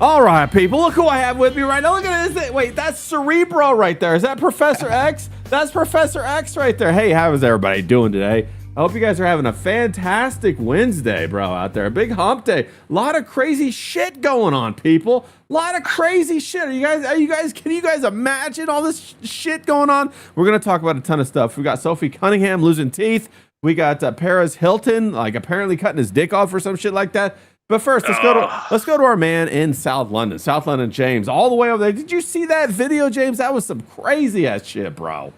All right, people, look who I have with me right now. Look at this. Wait, that's Cerebro right there. Is that Professor X? That's Professor X right there. Hey, how is everybody doing today? I hope you guys are having a fantastic Wednesday, bro, out there. A big hump day. A lot of crazy shit going on, people. A lot of crazy shit. Can you guys imagine all this shit going on? We're going to talk about a ton of stuff. We got Sophie Cunningham losing teeth. We got Perez Hilton, like apparently cutting his dick off or some shit like that. But first, let's go to our man in South London, James, all the way over there. Did you see that video, James? That was some crazy ass shit, bro.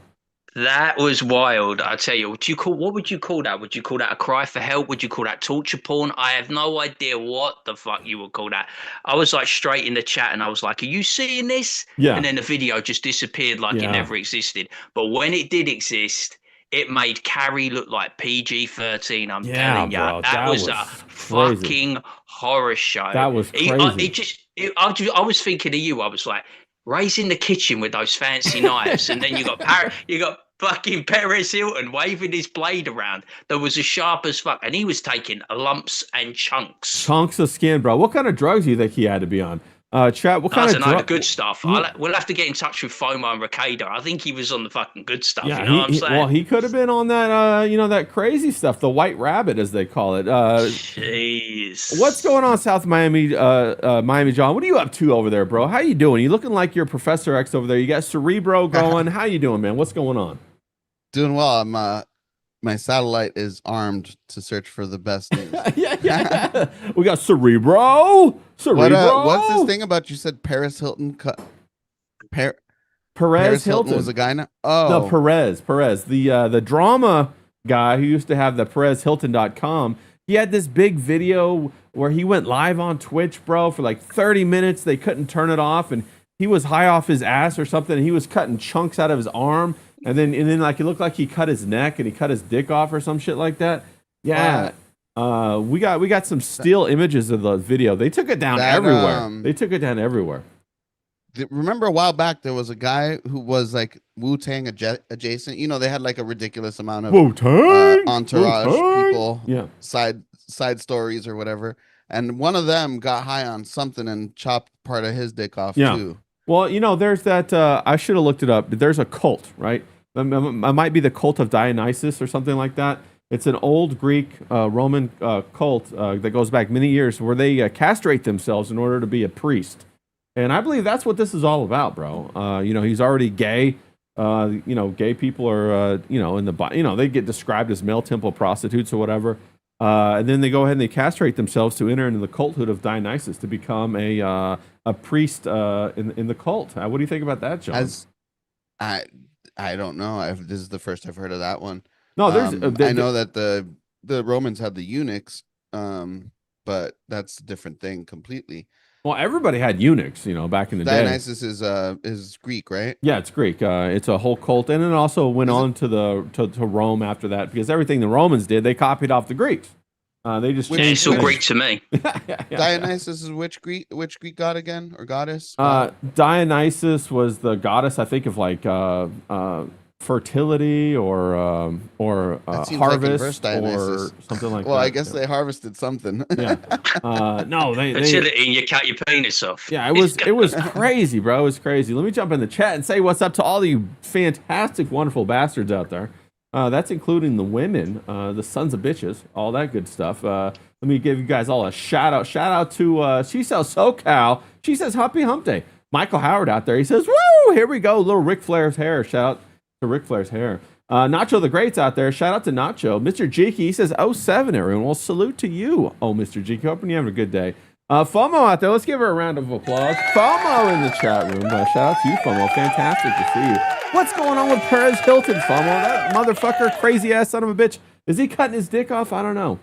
That was wild. I tell you, what would you call that? Would you call that a cry for help? Would you call that torture porn? I have no idea what the fuck you would call that. I was like straight in the chat and I was like, are you seeing this? Yeah. And then the video just disappeared like it never existed. But when it did exist, it made Carrie look like PG-13. I'm telling you, bro, that was a crazy. Fucking horror show. That was crazy. I was thinking of you. I was like, Ray's in the kitchen with those fancy knives, and then you got fucking Perez Hilton waving his blade around that was as sharp as fuck, and he was taking lumps and chunks of skin, bro. What kind of drugs do you think he had to be on? Chat, what kind of drugs? The good stuff. We'll have to get in touch with FOMO and Ricada. I think he was on the fucking good stuff. Yeah, you know what I'm saying? Well, he could have been on that, that crazy stuff, the White Rabbit, as they call it. Jeez. What's going on, South Miami, Miami John? What are you up to over there, bro? How you doing? You looking like you're Professor X over there. You got Cerebro going. How you doing, man? What's going on? Doing well. My satellite is armed to search for the best news. yeah. We got Cerebro. What's this thing about you said Paris Hilton Perez Hilton was a guy now? Oh. No, Perez. The drama guy who used to have the PerezHilton.com. He had this big video where he went live on Twitch, bro, for like 30 minutes. They couldn't turn it off, and he was high off his ass or something. And he was cutting chunks out of his arm. And then like it looked like he cut his neck and he cut his dick off or some shit like that. Yeah. We got some still images of the video. They took it down everywhere. Remember a while back there was a guy who was like Wu-Tang adjacent. You know, they had like a ridiculous amount of entourage people, side stories or whatever. And one of them got high on something and chopped part of his dick off too. Well, there's that, I should have looked it up, but there's a cult, right? It might be the cult of Dionysus or something like that. It's an old Greek, Roman cult that goes back many years where they castrate themselves in order to be a priest. And I believe that's what this is all about, bro. He's already gay. Gay people are, they get described as male temple prostitutes or whatever. And then they go ahead and they castrate themselves to enter into the culthood of Dionysus to become a priest in the cult. What do you think about that, John? I don't know. This is the first I've heard of that one. No, there's. I know that the Romans had the eunuchs, but that's a different thing completely. Well, everybody had eunuchs, back in the day. Dionysus is Greek, right? Yeah, it's Greek. It's a whole cult, and it also went on to Rome after that because everything the Romans did, they copied off the Greeks. They just changed. It's all Greek to me. Dionysus is which Greek god again or goddess? Dionysus was the goddess, I think, of like fertility or harvest like or something like that. Well, I guess they harvested something. Yeah. No, they fertility and you cut your penis off. Yeah, it was crazy, bro. It was crazy. Let me jump in the chat and say what's up to all you fantastic, wonderful bastards out there. That's including the women, the sons of bitches, all that good stuff. Let me give you guys all a shout out. Shout out to She Sells SoCal. She says Humpy Hump Day. Michael Howard out there. He says, woo, here we go. Little Ric Flair's hair. Shout out to Ric Flair's hair. Nacho the Great's out there. Shout out to Nacho. Mr. Jeeky, he says 07, everyone. Well, salute to you, Mr. Jeeky. Hoping you're having a good day. FOMO out there. Let's give her a round of applause. FOMO in the chat room. Shout out to you, FOMO. Fantastic to see you. What's going on with Perez Hilton, FOMO? That motherfucker, crazy ass son of a bitch. Is he cutting his dick off? I don't know.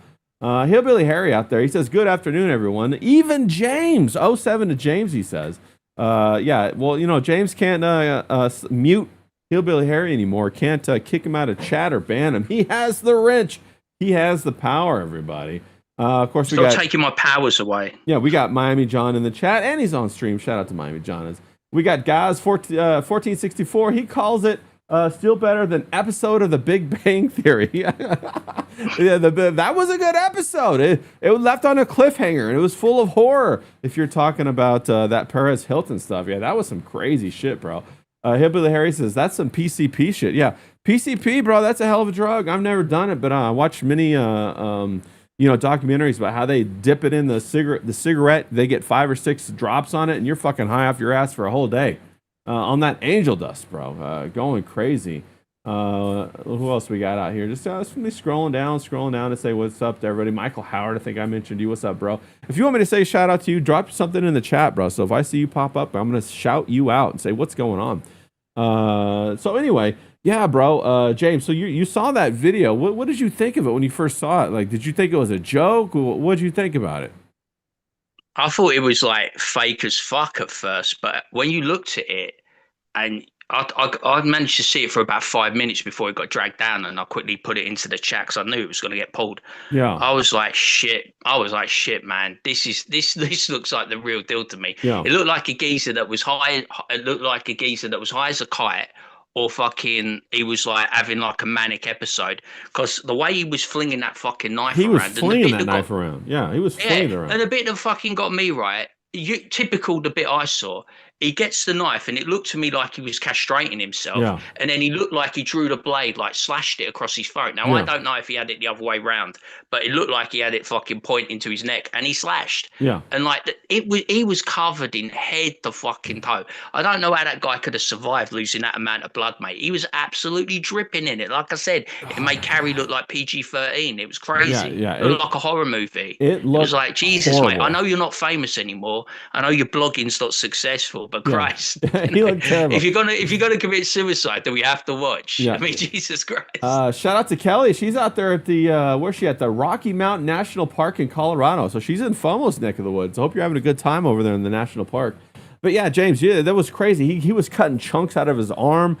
Hillbilly Harry out there. He says, good afternoon, everyone. Even James. 07 to James, he says. James can't mute Hillbilly Harry anymore. Can't kick him out of chat or ban him. He has the wrench. He has the power, everybody. Of course, Stop taking my powers away. Yeah, we got Miami John in the chat, and he's on stream. Shout out to Miami John. We got Gaz 1464. He calls it Still better than episode of The Big Bang Theory. Yeah, that was a good episode. It was left on a cliffhanger, and it was full of horror. If you're talking about that Perez Hilton stuff, yeah, that was some crazy shit, bro. Hillbilly Harry says that's some PCP shit. Yeah, PCP, bro, that's a hell of a drug. I've never done it, but I watched many documentaries about how they dip it in the cigarette. They get 5 or 6 drops on it, and you're fucking high off your ass for a whole day. On that angel dust, bro. Going crazy. Who else we got out here? Just scrolling down to say what's up to everybody. Michael Howard, I think I mentioned you. What's up, bro? If you want me to say a shout out to you, drop something in the chat, bro. So if I see you pop up, I'm going to shout you out and say what's going on. So anyway, yeah, bro. James, so you saw that video. What did you think of it when you first saw it? Like, did you think it was a joke? What did you think about it? I thought it was like fake as fuck at first, but when you looked at it, and I managed to see it for about 5 minutes before it got dragged down, and I quickly put it into the chat because I knew it was going to get pulled. Yeah, I was like, shit. Man. This looks like the real deal to me. Yeah. It looked like a geezer that was high. It looked like a geezer that was high as a kite, or fucking he was like having like a manic episode because the way he was flinging that fucking knife he around. was flinging that knife around. Yeah, he was flinging it around. And the bit that fucking got me right, typical the bit I saw, he gets the knife and it looked to me like he was castrating himself. Yeah. And then he looked like he drew the blade, like slashed it across his throat. Now, Yeah. I don't know if he had it the other way round, but it looked like he had it fucking pointing to his neck and he slashed. Yeah. And like he was covered in head to fucking toe. I don't know how that guy could have survived losing that amount of blood, mate. He was absolutely dripping in it. Like I said, it made Carrie look like PG-13. It was crazy. Yeah. It looked like a horror movie. It was like, Jesus, horrible. mate, I know you're not famous anymore. I know your blogging's not successful, but Christ. He looked terrible. If you're gonna commit suicide, then we have to watch. Yeah. I mean, Jesus Christ. Shout out to Kelly. She's out there at the where's she at? The Rocky Mountain National Park in Colorado. So she's in FOMO's neck of the woods. I hope you're having a good time over there in the national park. But yeah, James, yeah, that was crazy. He was cutting chunks out of his arm.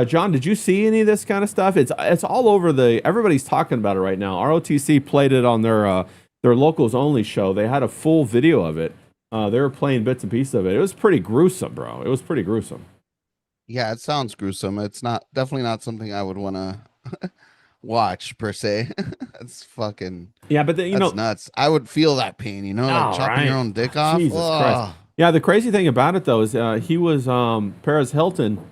John, did you see any of this kind of stuff? It's all over everybody's talking about it right now. ROTC played it on their locals only show. They had a full video of it. They were playing bits and pieces of it. It was pretty gruesome, bro. It was pretty gruesome. Yeah, it sounds gruesome. It's definitely not something I would want to watch per se. It's fucking but that's nuts. I would feel that pain, like chopping your own dick off. Jesus Christ. Yeah, the crazy thing about it though is he was Perez Hilton.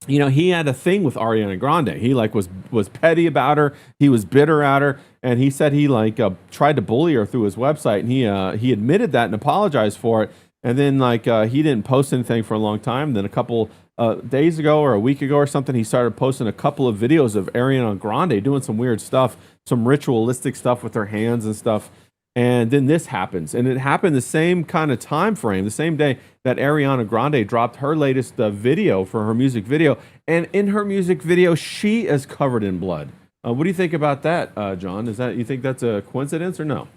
He had a thing with Ariana Grande. He was petty about her. He was bitter at her, and he said he tried to bully her through his website. And he admitted that and apologized for it. And then he didn't post anything for a long time. Then a couple days ago or a week ago or something, he started posting a couple of videos of Ariana Grande doing some weird stuff, some ritualistic stuff with her hands and stuff. And then this happens, and it happened the same kind of time frame, the same day that Ariana Grande dropped her latest video for her music video. And in her music video, she is covered in blood. What do you think about that, John? You think that's a coincidence or no?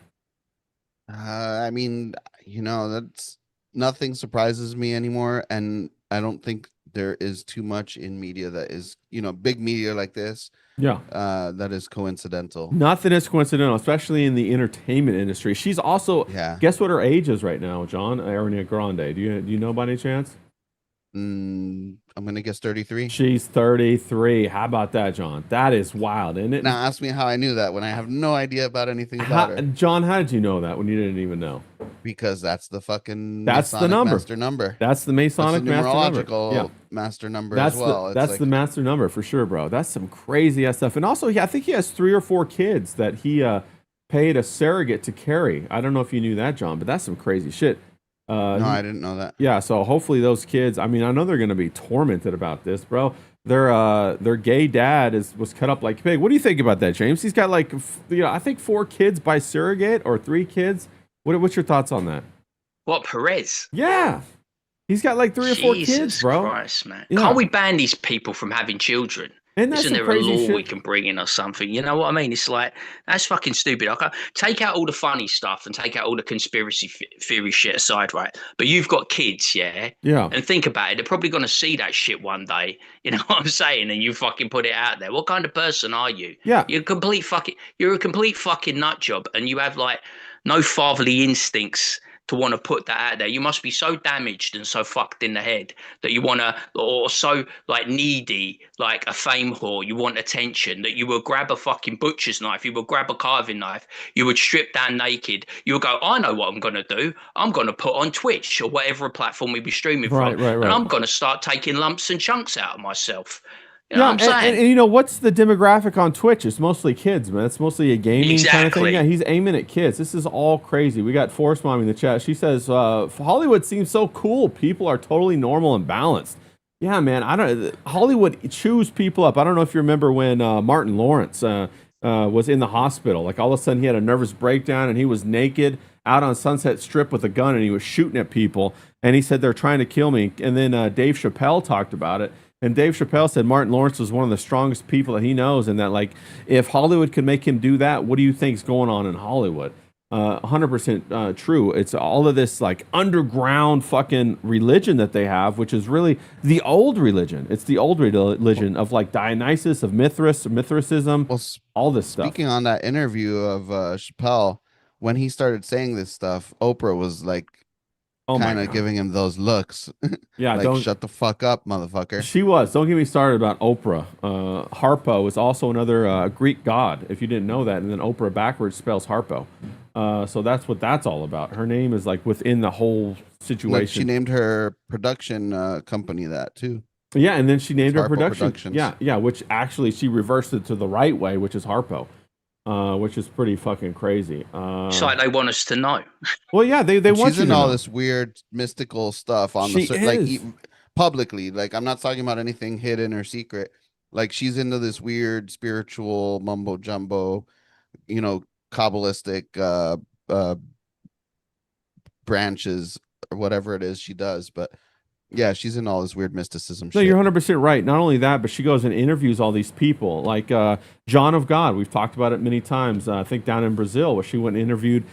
I mean, that's nothing surprises me anymore, and I don't think there is too much in media that is, big media like this. Yeah. That is coincidental. Nothing is coincidental, especially in the entertainment industry. She's also, guess what her age is right now, John? Ariana Grande. Do you know by any chance? I'm going to guess 33. She's 33. How about that, John? That is wild, isn't it? Now ask me how I knew that when I have no idea about anything about her. John, how did you know that when you didn't even know? Because that's the fucking the number. master number. That's the Masonic master number. Numerological master number as well. That's the master number for sure, bro. That's some crazy ass stuff. And also, I think he has 3 or 4 kids that he paid a surrogate to carry. I don't know if you knew that, John, but that's some crazy shit. No, I didn't know that. Yeah, so hopefully those kids, I mean, I know they're going to be tormented about this, bro. Their gay dad was cut up like a pig. What do you think about that, James? He's got I think 4 kids by surrogate or 3 kids. What's your thoughts on that? What, Perez? Yeah. He's got 3 or 4 kids, bro. Jesus Christ, man. Yeah. Can't we ban these people from having children? Isn't there a law we can bring in or something? You know what I mean? It's like, that's fucking stupid. I can't take out all the funny stuff and take out all the conspiracy theory shit aside, right? But you've got kids, yeah? Yeah. And think about it. They're probably going to see that shit one day. You know what I'm saying? And you fucking put it out there. What kind of person are you? Yeah. You're a complete fucking nut job, and you have no fatherly instincts to want to put that out there. You must be so damaged and so fucked in the head that you want to, or so like needy, like a fame whore. You want attention that you will grab a fucking butcher's knife, you will grab a carving knife, you would strip down naked. You will go, I know what I'm going to do. I'm going to put on Twitch or whatever platform we be streaming from, and I'm going to start taking lumps and chunks out of myself. You know what I'm saying? And you know, what's the demographic on Twitch? It's mostly kids, man. It's mostly a gaming kind of thing. Yeah, he's aiming at kids. This is all crazy. We got Force Mom in the chat. She says, Hollywood seems so cool. People are totally normal and balanced. Yeah, man. Hollywood chews people up. I don't know if you remember when Martin Lawrence was in the hospital. Like, all of a sudden he had a nervous breakdown and he was naked out on Sunset Strip with a gun and he was shooting at people. And he said, they're trying to kill me. And then Dave Chappelle talked about it. And Dave Chappelle said Martin Lawrence was one of the strongest people that he knows, and that, like, if Hollywood could make him do that, what do you think's going on in Hollywood? 100% true. It's all of this, like, underground fucking religion that they have, which is really the old religion. It's the old religion of, like, Dionysus, of Mithraism, all this stuff. Speaking on that interview of Chappelle, when he started saying this stuff, Oprah was like, kind of giving him those looks. Yeah, like, shut the fuck up, motherfucker. She was. Don't get me started about Oprah. Harpo is also another Greek god, if you didn't know that. And then Oprah backwards spells Harpo. So that's what that's all about. Her name is, like, within the whole situation. Like, she named her production company that too. Yeah, and then she named her production. Yeah, which actually she reversed it to the right way, which is Harpo. Which is pretty fucking crazy. It's like they want us to know. Well, yeah, they want you to know. She's in all this weird mystical stuff on like publicly. Like, I'm not talking about anything hidden or secret. Like, she's into this weird spiritual mumbo jumbo, you know, Kabbalistic branches or whatever it is she does. But yeah, she's in all this weird mysticism shit. No, you're 100% right. Not only that, but she goes and interviews all these people, like John of God. We've talked about it many times. I think down in Brazil, where she went and interviewed,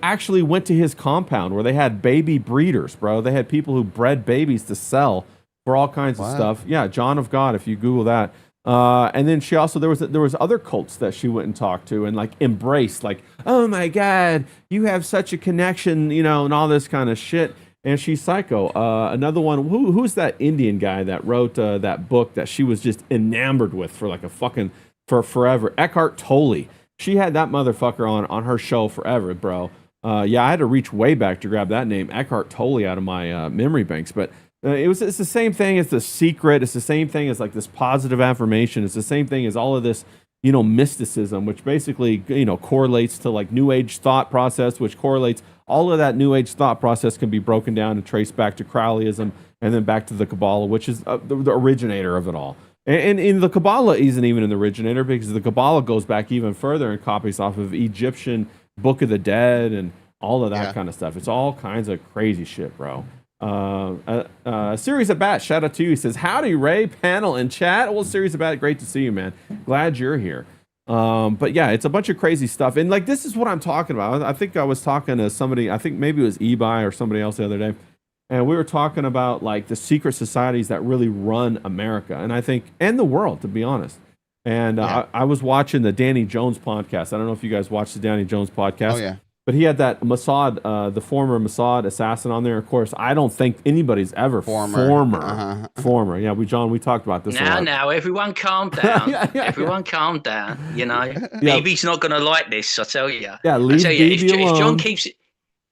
actually went to his compound where they had baby breeders, bro. They had people who bred babies to sell for all kinds of stuff. Yeah, John of God, if you Google that. And then she also, there was other cults that she went and talked to and, like, embraced, like, oh my God, you have such a connection, you know, and all this kind of shit. And she's psycho. Another one, who's that Indian guy that wrote that book that she was just enamored with for, like, for forever? Eckhart Tolle. She had that motherfucker on her show forever, bro. Yeah, I had to reach way back to grab that name, Eckhart Tolle, out of my memory banks. But it's the same thing as The Secret. It's the same thing as, like, this positive affirmation. It's the same thing as all of this, you know, mysticism, which basically, you know, correlates to, like, New Age thought process, which correlates. All of that New Age thought process can be broken down and traced back to Crowleyism and then back to the Kabbalah, which is the originator of it all. And in the Kabbalah isn't even an originator, because the Kabbalah goes back even further and copies off of Egyptian Book of the Dead and all of that kind of stuff. It's all kinds of crazy shit, bro. Series of Bat, shout out to you. He says, howdy, Ray, panel, and chat. Well, Series of Bat, great to see you, man. Glad you're here. But yeah, it's a bunch of crazy stuff. And, like, this is what I'm talking about. I think I was talking to somebody, I think maybe it was Ebi or somebody else the other day. And we were talking about, like, the secret societies that really run America. And I think, and the world, to be honest. And I was watching the Danny Jones podcast. I don't know if you guys watched the Danny Jones podcast. Oh, yeah. But he had that Mossad, the former Mossad assassin on there. Of course, I don't think anybody's ever former. Yeah, we talked about this. Now, everyone calm down. Everyone calm down. You know, Ebi's not going to like this. I tell you. Yeah, leave Ebi alone.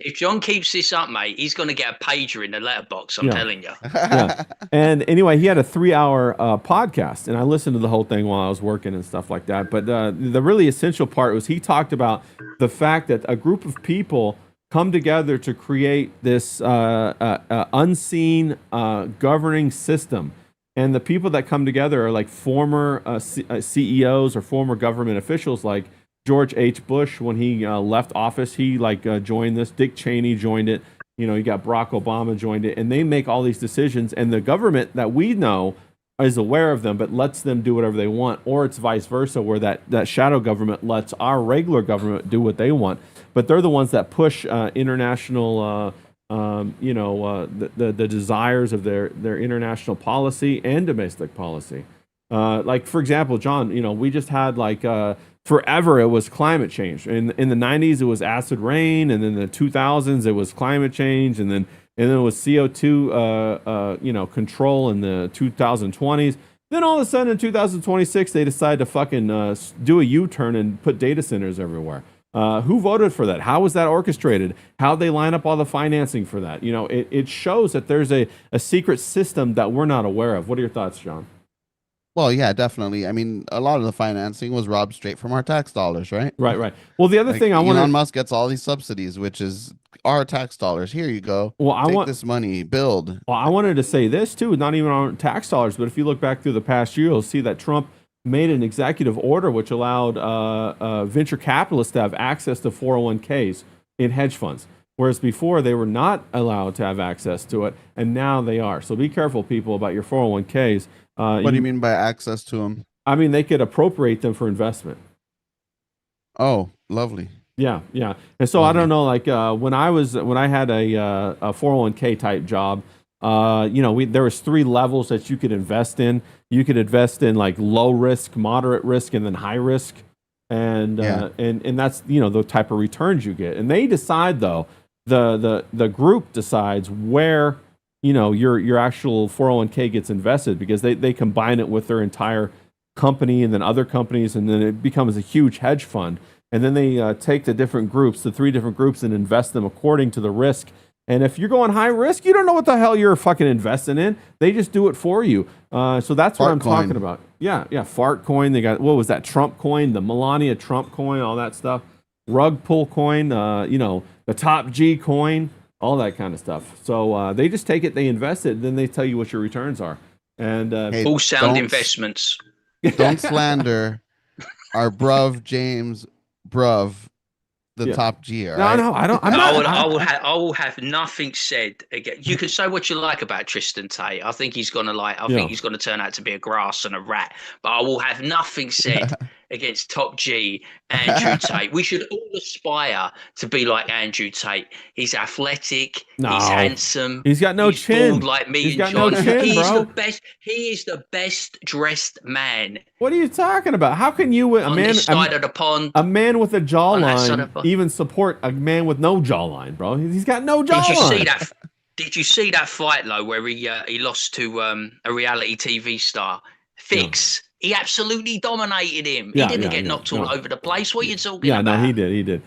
If John keeps this up, mate, he's going to get a pager in the letterbox. I'm telling you. Yeah. And anyway, he had a 3-hour podcast, and I listened to the whole thing while I was working and stuff like that. But the really essential part was he talked about the fact that a group of people come together to create this unseen governing system. And the people that come together are, like, former CEOs or former government officials, like George H. Bush. When he left office, he joined this. Dick Cheney joined it. You know, you got Barack Obama joined it, and they make all these decisions. And the government that we know is aware of them, but lets them do whatever they want. Or it's vice versa, where that shadow government lets our regular government do what they want. But they're the ones that push international, the desires of their international policy and domestic policy. Like, for example, John, you know, we just had, like, forever it was climate change. In the 90s it was acid rain, and then the 2000s it was climate change, and then it was CO2 control in the 2020s. Then all of a sudden in 2026 they decide to fucking do a U-turn and put data centers everywhere. Who voted for that? How was that orchestrated? How'd they line up all the financing for that? You know, it shows that there's a secret system that we're not aware of. What are your thoughts, John? Well, yeah, definitely. I mean, a lot of the financing was robbed straight from our tax dollars, right? Right. Well, the other thing I want Elon Musk gets all these subsidies, which is our tax dollars. Here you go. Well, Take this money, build. Well, I wanted to say this too, not even on tax dollars, but if you look back through the past year, you'll see that Trump made an executive order which allowed venture capitalists to have access to 401ks in hedge funds. Whereas before they were not allowed to have access to it, and now they are. So be careful, people, about your 401ks. What do you mean by access to them? I mean, they could appropriate them for investment. Oh, lovely. Yeah. And so I don't know, like when I had a 401k type job, there was 3 levels that you could invest in. You could invest in like low risk, moderate risk, and then high risk. And that's, the type of returns you get. And they decide though, the group decides where, your actual 401k gets invested, because they combine it with their entire company and then other companies, and then it becomes a huge hedge fund. And then they take the 3 different groups, and invest them according to the risk. And if you're going high risk, you don't know what the hell you're fucking investing in. They just do it for you. So that's what I'm talking about. Yeah. Fart coin. They got, what was that? Trump coin, the Melania Trump coin, all that stuff. Rug pull coin, the top G coin, all that kind of stuff. So they just take it, they invest it, then they tell you what your returns are. And all sound investments. Don't slander our bruv James Bruv, the top G. Right? No, I don't. I will have nothing said again. You can say what you like about Tristan Tate. I think he's gonna think he's gonna turn out to be a grass and a rat. But I will have nothing said against top G Andrew Tate. We should all aspire to be like Andrew Tate. He's athletic. He's handsome. He's got no chin. Bald like me and John. No chin, he's bro. the best. He is the best dressed man. What are you talking about? How can you, on this side of the pond, a man with a jawline, even support a man with no jawline, bro? He's got no jawline. Did you see that fight though, where he lost to a reality TV star, Fix? He absolutely dominated him. He didn't get knocked all over the place. What are you talking about? Yeah, no, he did.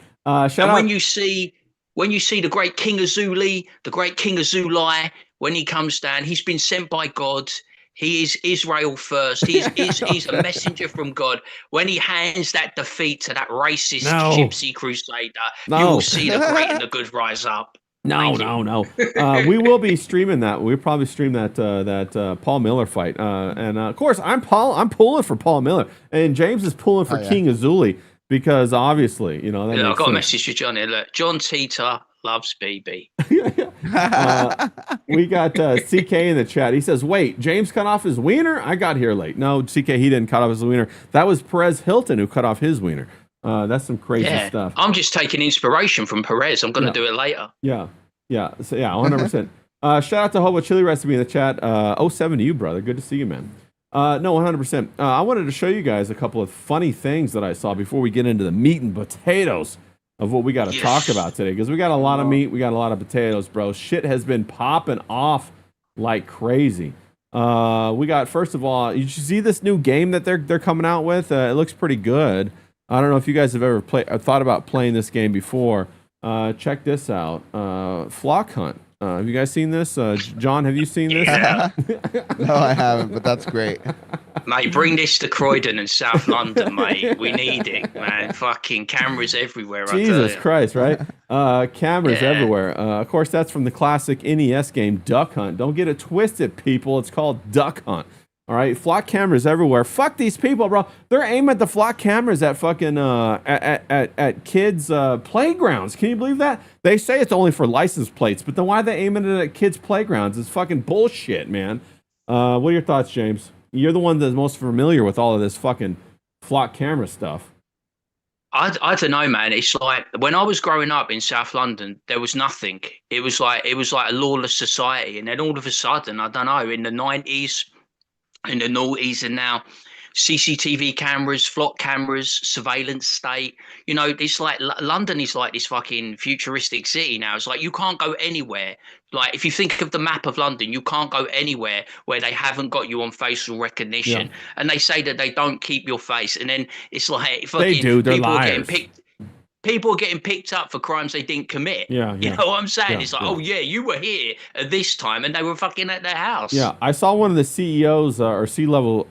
When you see the great King Azuli, the great King Azulai, when he comes down, he's been sent by God. He is Israel first. He's a messenger from God. When he hands that defeat to that racist gypsy crusader, you will see the great and the good rise up. No. We will be streaming that. We'll probably stream that Paul Miller fight. And of course, I'm pulling for Paul Miller, and James is pulling for King Azuli, because obviously, I've got a message for Johnny. Look, John Tita loves BB. We got CK in the chat. He says, "Wait, James cut off his wiener? I got here late." No, CK, he didn't cut off his wiener. That was Perez Hilton who cut off his wiener. That's some crazy stuff. I'm just taking inspiration from Perez. I'm going to do it later. Yeah. So 100%. Shout out to Hobo Chili Recipe in the chat. 07 to you, brother. Good to see you, man. No, 100%. I wanted to show you guys a couple of funny things that I saw before we get into the meat and potatoes of what we got to talk about today, because we got a lot of meat, we got a lot of potatoes, bro. Shit has been popping off like crazy. We got, first of all, you see this new game that they're coming out with? It looks pretty good. I don't know if you guys have ever thought about playing this game before. Check this out. Flock Hunt. Have you guys seen this? John, have you seen this? No, I haven't, but that's great. Mate, bring this to Croydon and South London, mate. We need it, man. Fucking cameras everywhere. Jesus Christ, right? Cameras everywhere. Of course, that's from the classic NES game, Duck Hunt. Don't get it twisted, people. It's called Duck Hunt. All right, flock cameras everywhere. Fuck these people, bro. They're aiming at the flock cameras at fucking at kids' playgrounds. Can you believe that? They say it's only for license plates, but then why are they aiming it at kids' playgrounds? It's fucking bullshit, man. What are your thoughts, James? You're the one that's most familiar with all of this fucking flock camera stuff. I don't know, man. It's like when I was growing up in South London, there was nothing. It was like a lawless society, and then all of a sudden, I don't know, in the 90s. In the noughties, and now CCTV cameras, flock cameras, surveillance state. It's like London is like this fucking futuristic city now. It's like you can't go anywhere. Like if you think of the map of London, you can't go anywhere where they haven't got you on facial recognition. Yeah. And they say that they don't keep your face, and then it's like fucking They do. They're people liars. are getting picked. People are getting picked up for crimes they didn't commit. Yeah. You know what I'm saying? Yeah, it's like, yeah. oh yeah, you were here at this time, and they were fucking at their house. Yeah, I saw one of the CEOs or C-level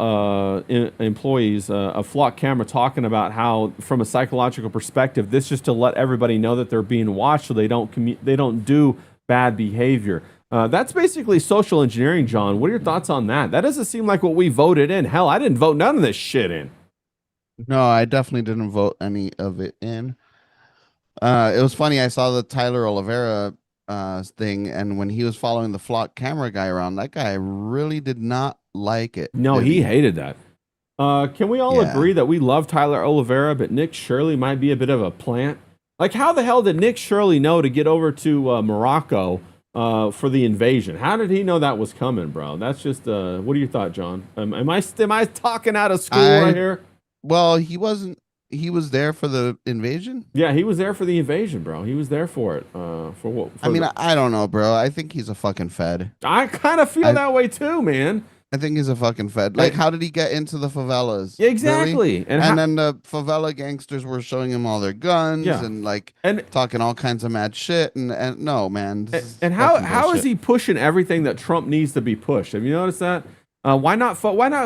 employees of Flock Camera talking about how, from a psychological perspective, this is just to let everybody know that they're being watched, so they don't do bad behavior. That's basically social engineering, John. What are your thoughts on that? That doesn't seem like what we voted in. Hell, I didn't vote none of this shit in. No, I definitely didn't vote any of it in. It was funny. I saw the Tyler Oliveira thing, and when he was following the Flock Camera guy around, that guy really did not like it. No, he hated that. Can we all agree that we love Tyler Oliveira, but Nick Shirley might be a bit of a plant? Like, how the hell did Nick Shirley know to get over to Morocco for the invasion? How did he know that was coming, bro? That's just what are your thoughts, John? Am I talking out of school right here? Well, he wasn't. He was there for the invasion. Yeah, he was there for the invasion, bro. He was there for it. For what? I don't know, bro. I think he's a fucking fed. I kind of feel that way too, man. I think he's a fucking fed. Like, how did he get into the favelas? Exactly. Really? And then the favela gangsters were showing him all their guns and talking all kinds of mad shit. And no, man. And how is he pushing everything that Trump needs to be pushed? Have you noticed that? Why not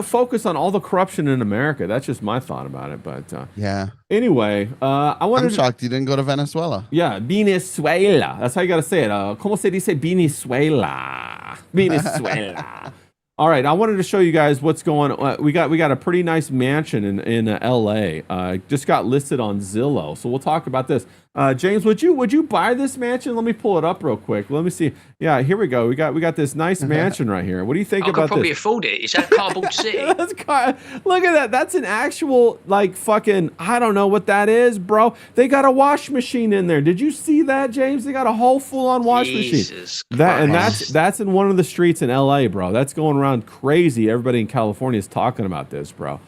focus on all the corruption in America? That's just my thought about it. But yeah. Anyway, I'm shocked you didn't go to Venezuela. Yeah, Venezuela. That's how you got to say it. ¿Cómo se dice Venezuela? Venezuela. All right, I wanted to show you guys what's going on. We got a pretty nice mansion in LA. Just got listed on Zillow, so we'll talk about this. James, would you buy this mansion? Let me pull it up real quick. Let me see. Yeah, here we go. We got this nice mansion right here. What do you think about this? I could probably afford it. Is that Cardboard City? Look at that. That's an actual fucking, I don't know what that is, bro. They got a wash machine in there. Did you see that, James? They got a whole full-on wash machine. That's in one of the streets in LA, bro. That's going around crazy. Everybody in California is talking about this, bro.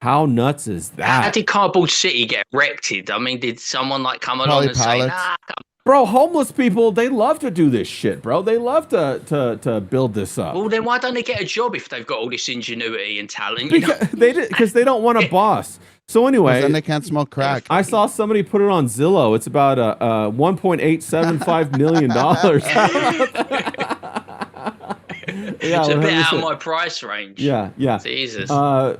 How nuts is that? How did Cardboard City get erected? I mean, did someone come along and say, nah, bro, homeless people, they love to do this shit, bro. They love to build this up. Well, then why don't they get a job if they've got all this ingenuity and talent? Because they don't want a boss. So anyway, then they can't smoke crack. I saw somebody put it on Zillow. It's about $1.875 million. Yeah, it's a bit out of my price range. Yeah. Jesus.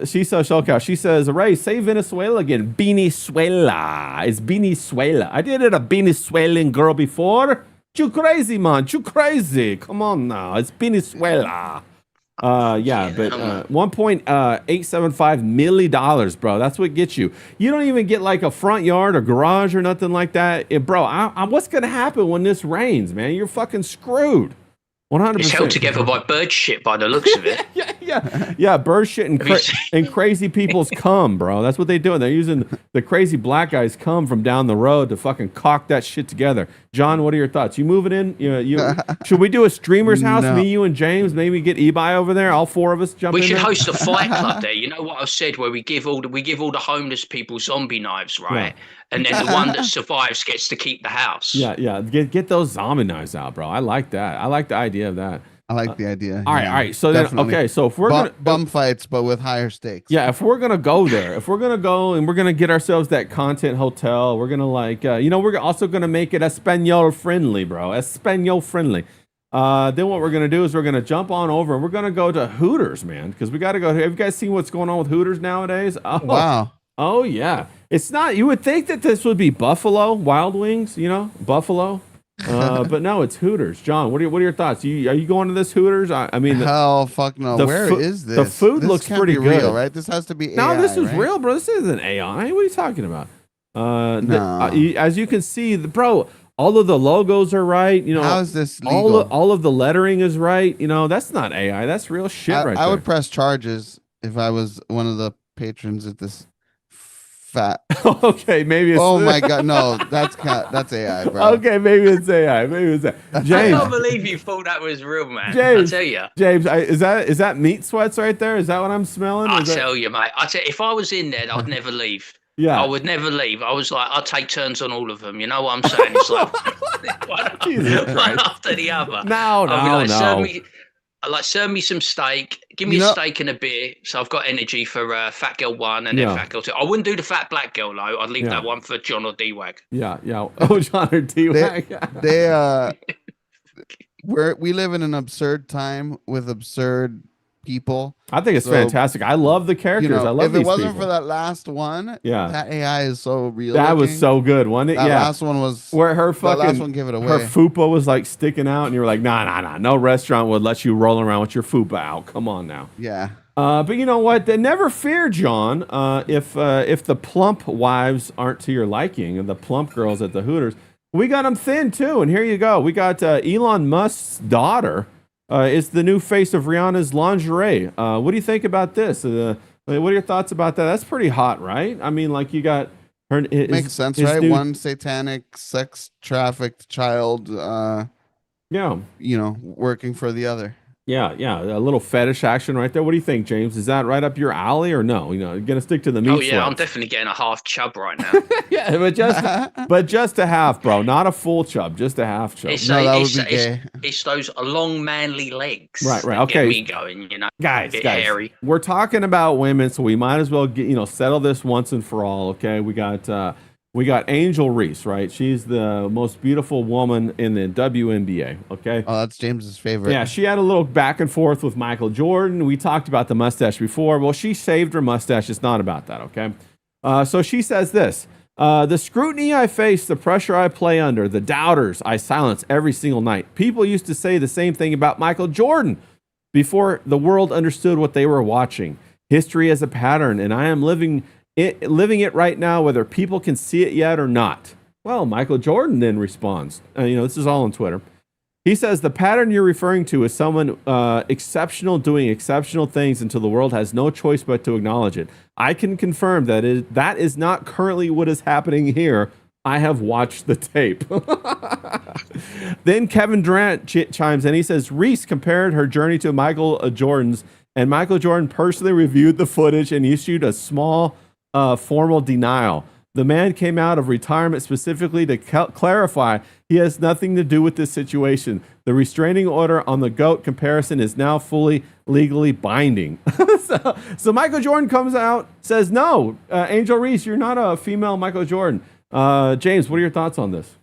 She says, Shellcow. She says, Ray, say Venezuela again. Venezuela. It's Venezuela. I dated a Venezuelan girl before. You crazy, man. You crazy. Come on now. It's Venezuela. But $1.875 million, bro. That's what gets you. You don't even get like a front yard or garage or nothing like that. Bro, what's going to happen when this rains, man? You're fucking screwed. 100%. It's held together by bird shit by the looks of it. Yeah, bird shit and crazy people's cum, bro. That's what they do. They're using the crazy black guys' cum from down the road to fucking caulk that shit together. John, what are your thoughts? You moving in? Should we do a streamer's house? No. Me, you, and James. Maybe get Ebi over there. All four of us jump in. We should there? host a fight club there. You know what I said, where we give all the homeless people zombie knives, right? Yeah. And then the one that survives gets to keep the house. Yeah. Get those zombie knives out, bro. I like that. I like the idea of that. I like the idea. All right. So definitely. Then, okay. So if we're gonna bum fights, but with higher stakes. Yeah. If we're gonna go there, if we're gonna go and we're gonna get ourselves that content hotel, we're gonna we're also gonna make it Espanol friendly, bro. Espanol friendly. Then what we're gonna do is we're gonna jump on over and we're gonna go to Hooters, man, because we got to go. Have you guys seen what's going on with Hooters nowadays? Oh, wow. Oh yeah. It's not. You would think that this would be Buffalo Wild Wings, Buffalo. But no, it's Hooters. John, what are your thoughts? Are you going to this Hooters? I mean, hell, fuck no. Where is this? The food looks pretty good, real, right? This has to be AI. No, this is real, bro. This isn't AI. What are you talking about? No. As you can see, bro, all of the logos are right. How is this legal? All of the lettering is right. That's not AI. That's real shit right there. I would press charges if I was one of the patrons at this fat. Okay, maybe it's. Oh my god, no, that's AI, bro. Okay, maybe it's AI. Maybe it's AI. I James, can't believe you thought that was real, man. James, I tell you. James, is that meat sweats right there? Is that what I'm smelling? I tell you, mate. If I was in there, I'd never leave. Yeah. I would never leave. I was like, I'd take turns on all of them. You know what I'm saying? It's like one after the other. No. Serve me some steak. Give me a steak and a beer, so I've got energy for Fat Girl 1 and then Fat Girl 2. I wouldn't do the Fat Black Girl though. I'd leave that one for John or D-Wag. Yeah. Oh, John or D-Wag. We live in an absurd time with absurd people. I think it's fantastic. I love the characters. I love these people. If it wasn't for that last one, that AI is so real. That was so good, wasn't it? That last one was where her fucking last one gave it away. Her fupa was like sticking out, and you were like, nah. No restaurant would let you roll around with your fupa out. Come on now. Yeah. But you know what? Never fear, John. If the plump wives aren't to your liking, and the plump girls at the Hooters, we got them thin too. And here you go. We got Elon Musk's daughter. Is the new face of Rihanna's lingerie. What do you think about this? What are your thoughts about that? That's pretty hot, right? I mean, like you got her. Makes sense, right? One satanic sex trafficked child. Working for the other. Yeah, a little fetish action right there. What do you think, James? Is that right up your alley or no? You're gonna stick to the meat. Oh yeah, I'm definitely getting a half chub right now. Yeah, but just a half, bro. Not a full chub, just a half chub. It's those long, manly legs. Right. That Okay. Get me going, guys. Hairy. We're talking about women, so we might as well settle this once and for all. Okay, we got Angel Reese, right? She's the most beautiful woman in the WNBA, okay? Oh, that's James's favorite. Yeah, she had a little back and forth with Michael Jordan. We talked about the mustache before. Well, she saved her mustache. It's not about that, okay? So she says this, the scrutiny I face, the pressure I play under, the doubters I silence every single night. People used to say the same thing about Michael Jordan before the world understood what they were watching. History as a pattern, and I am living it right now, whether people can see it yet or not. Well, Michael Jordan then responds. This is all on Twitter. He says, the pattern you're referring to is someone exceptional doing exceptional things until the world has no choice but to acknowledge it. I can confirm that is not currently what is happening here. I have watched the tape. Then Kevin Durant chimes in. He says, Reese compared her journey to Michael Jordan's, and Michael Jordan personally reviewed the footage and issued a small formal denial. The man came out of retirement specifically to clarify he has nothing to do with this situation. The restraining order on the GOAT comparison is now fully legally binding. So Michael Jordan comes out, says, no, Angel Reese, you're not a female Michael Jordan. James, what are your thoughts on this?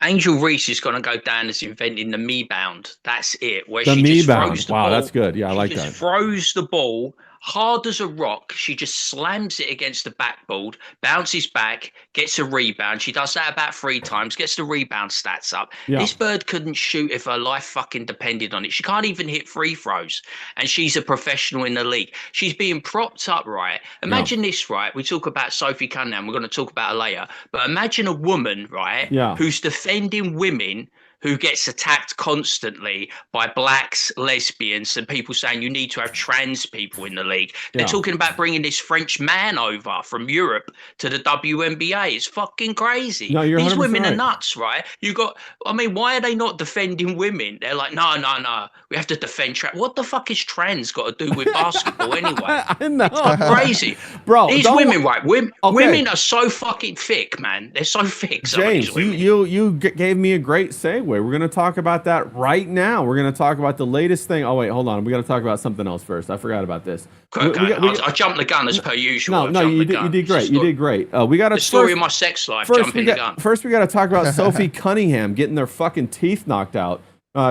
Angel Reese is going to go down as inventing the me bound. That's it. Where the she me just bound. throws the wow, ball. That's good. Yeah, I like that. Throws the ball hard as a rock. She just slams it against the backboard, bounces back, gets a rebound. She does that about 3 times, gets the rebound stats up. Yeah. This bird couldn't shoot if her life fucking depended on it. She can't even hit free throws, and she's a professional in the league. She's being propped up, right? Imagine this, right? We talk about Sophie Cunningham. We're going to talk about her later. But imagine a woman, right, who's defending women who gets attacked constantly by blacks, lesbians, and people saying you need to have trans people in the league. They're talking about bringing this French man over from Europe to the WNBA. It's fucking crazy. No, These women are nuts, right? Why are they not defending women? They're like, no. We have to defend trans. What the fuck is trans got to do with basketball anyway? I know. It's crazy. Bro, these women, right? Women are so fucking thick, man. They're so thick. James, you gave me a great segue. We're going to talk about that right now. We're going to talk about the latest thing. Oh, wait, hold on. We got to talk about something else first. I forgot about this. I jumped the gun as per usual. No, you did great. You did great. We got the story of my sex life. Jumping the gun. First, we got to talk about Sophie Cunningham getting their fucking teeth knocked out.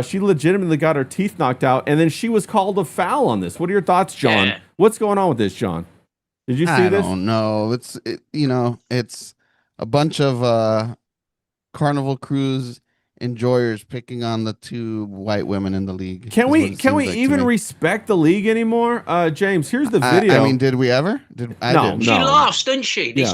She legitimately got her teeth knocked out, and then she was called a foul on this. What are your thoughts, John? Yeah. What's going on with this, John? Did you see this? I don't know. It's a bunch of Carnival Cruise enjoyers picking on the 2 white women in the league. Can we even respect the league anymore? James, here's the video. I mean, did we ever? No. She laughs, didn't she? This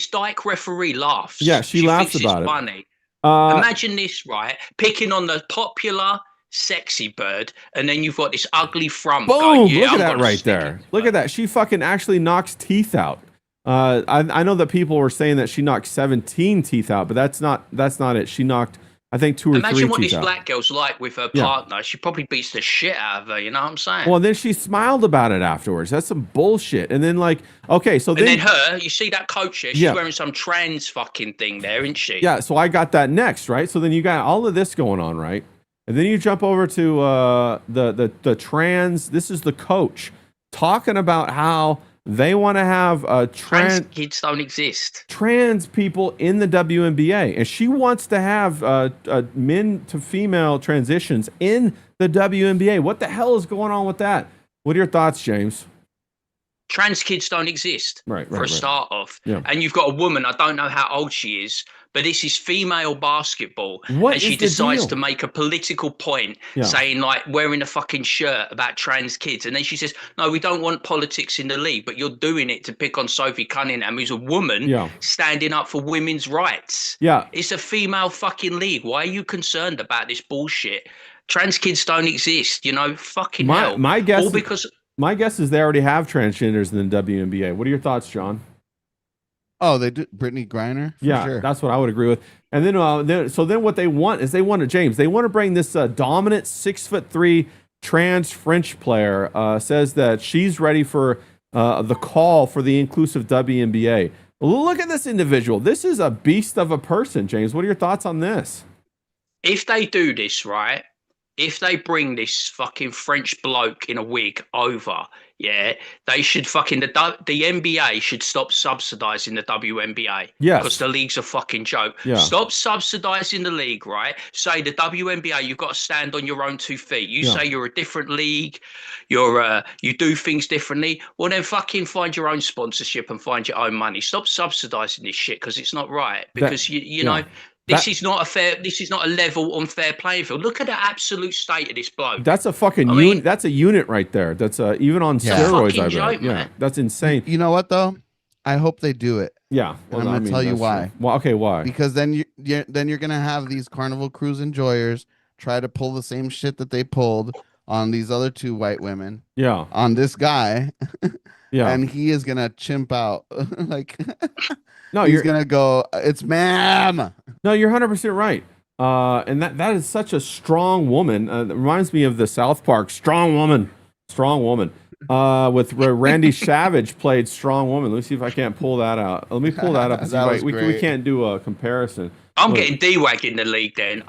dyke referee laughs. Yeah, she laughs thinks about it's it. Funny. Imagine this, right? Picking on the popular sexy bird, and then you've got this ugly frump. Boom! Look at that right there. Look at that. She fucking actually knocks teeth out. I know that people were saying that she knocked 17 teeth out, but that's not it. She knocked, I think, 2 or 3 teeth out. Imagine what this black girl's like with her partner. She probably beats the shit out of her. You know what I'm saying? Well, then she smiled about it afterwards. That's some bullshit. And then okay, so then her, you see that coach here? She's wearing some trans fucking thing there, isn't she? Yeah. So I got that next, right? So then you got all of this going on, right? And then you jump over to the trans. This is the coach talking about how they want to have trans kids don't exist. Trans people in the WNBA, and she wants to have men to female transitions in the WNBA. What the hell is going on with that? What are your thoughts, James? Trans kids don't exist, for a start off. Yeah. And you've got a woman, I don't know how old she is, but this is female basketball. What and she decides to make a political point saying, like, wearing a fucking shirt about trans kids. And then she says, no, we don't want politics in the league, but you're doing it to pick on Sophie Cunningham, who's a woman standing up for women's rights. Yeah. It's a female fucking league. Why are you concerned about this bullshit? Trans kids don't exist, fucking hell. My guess is they already have transgenders in the WNBA. What are your thoughts, John? Oh, they do. Brittany Griner? Sure. That's what I would agree with. And then what they want is they want to bring this dominant 6'3" trans French player, says that she's ready for the call for the inclusive WNBA. Look at this individual. This is a beast of a person, James. What are your thoughts on this? If they do this, right? If they bring this fucking French bloke in a wig over, they should fucking the NBA should stop subsidizing the WNBA. Yes. Because the league's a fucking joke. Yeah. Stop subsidizing the league, right? Say the WNBA, you've got to stand on your own 2 feet. You say you're a different league, you do things differently. Well, then fucking find your own sponsorship and find your own money. Stop subsidizing this shit because it's not right. Because you know. This is not a level on fair playing field. Look at the absolute state of this bloke. That's a fucking unit. That's a unit right there. That's even on steroids. I bet. Joke, man. That's insane. You know what though? I hope they do it. Yeah, well, I'm gonna tell you why. True. Well, okay, why? Because then you're gonna have these Carnival Cruise enjoyers try to pull the same shit that they pulled on these other 2 white women. Yeah. On this guy. Yeah. And he is gonna chimp out like. No, he's gonna go. It's ma'am. No, you're 100% right. And that is such a strong woman. It reminds me of the South Park Strong Woman. With Randy Savage played Strong Woman. Let me see if I can't pull that out. Let me pull that up. We can't do a comparison. I'm getting D-Wag in the league then.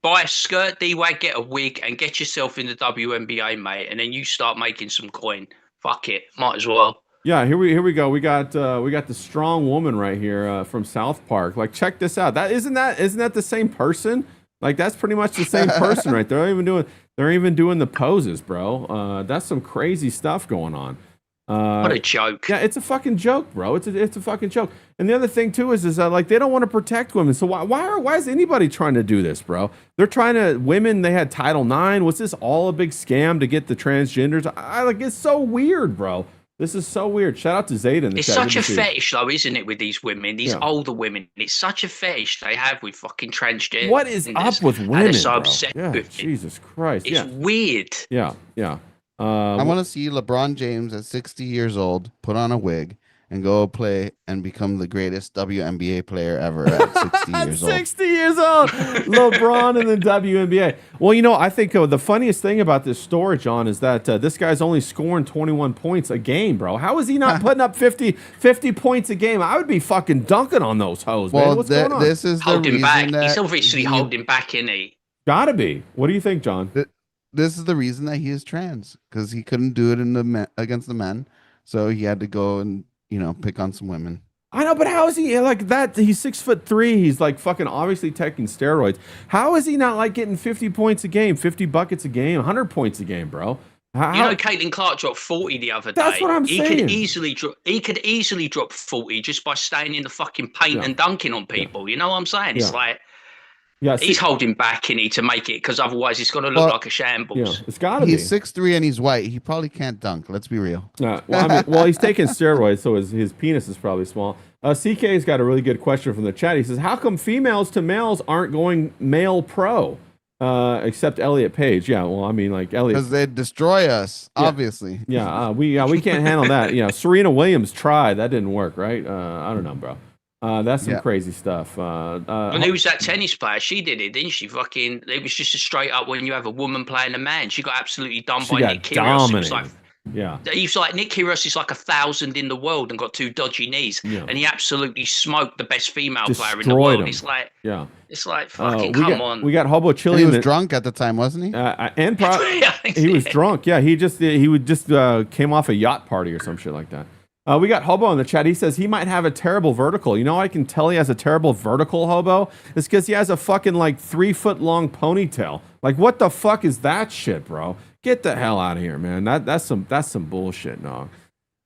Buy a skirt, D-Wag, get a wig, and get yourself in the WNBA, mate. And then you start making some coin. Fuck it, might as well. Yeah, here we go. We got the Strong Woman right here from South Park. Like, check this out. Isn't that the same person? Like, that's pretty much the same person right there. They're even doing the poses, bro. That's some crazy stuff going on. What a joke. Yeah, it's a fucking joke, bro. It's a fucking joke. And the other thing too is that like they don't want to protect women. So why is anybody trying to do this, bro? They're trying to women. They had Title IX. Was this all a big scam to get the transgenders? It's so weird, bro. This is so weird. Shout out to Zayden. It's such a fetish, though, isn't it, with these women, these older women? It's such a fetish they have with fucking transgender. What is up with women, they're so bro? obsessed with Jesus Christ. It's weird. Yeah. I want to see LeBron James at 60 years old put on a wig and go play and become the greatest WNBA player ever at 60 years old. 60 years old. LeBron in the WNBA. Well, I think the funniest thing about this story, John, is that this guy's only scoring 21 points a game, bro. How is he not putting up 50 points a game? I would be fucking dunking on those hoes, man. What's going on? This is holding the back. That he's obviously holding back, isn't he? Gotta be. What do you think, John? This is the reason that he is trans, because he couldn't do it against the men, so he had to go and pick on some women. I know, but how is he like that? He's 6'3". He's like fucking obviously taking steroids. How is he not like getting 50 points a game, 50 buckets a game, 100 points a game, bro? Caitlin Clark dropped 40 the other day. That's what I'm saying. He could easily drop 40 just by staying in the fucking paint and dunking on people. You know what I'm saying? It's like. Yeah, he's holding back, to make it, because otherwise it's going to look like a shambles. Yeah, it's got to be. He's 6'3" and he's white. He probably can't dunk. Let's be real. Well, he's taking steroids, so his penis is probably small. CK's got a really good question from the chat. He says, how come females to males aren't going male pro? Except Elliot Page. Yeah, well, I mean, like Elliot, because they'd destroy us, obviously. Yeah, we can't handle that. Serena Williams tried, that didn't work, right? I don't know, bro. That's some crazy stuff. And who was that tennis player? She did it, didn't she? Fucking, it was just a straight up when you have a woman playing a man. She got absolutely done by Nick Kyrgios. It was like, he's like Nick Kyrgios is like 1,000 in the world and got 2 dodgy knees, and he absolutely smoked the best female player in the world. It's like, it's like fucking come on. We got Hobo Chili. He was drunk at the time, wasn't he? And he was drunk. Yeah, he just came off a yacht party or some shit like that. We got Hobo in the chat. He says he might have a terrible vertical. You know, I can tell he has a terrible vertical, Hobo. It's because he has a fucking like 3-foot long ponytail. Like, what the fuck is that shit, bro? Get the hell out of here, man. That's some bullshit, dog.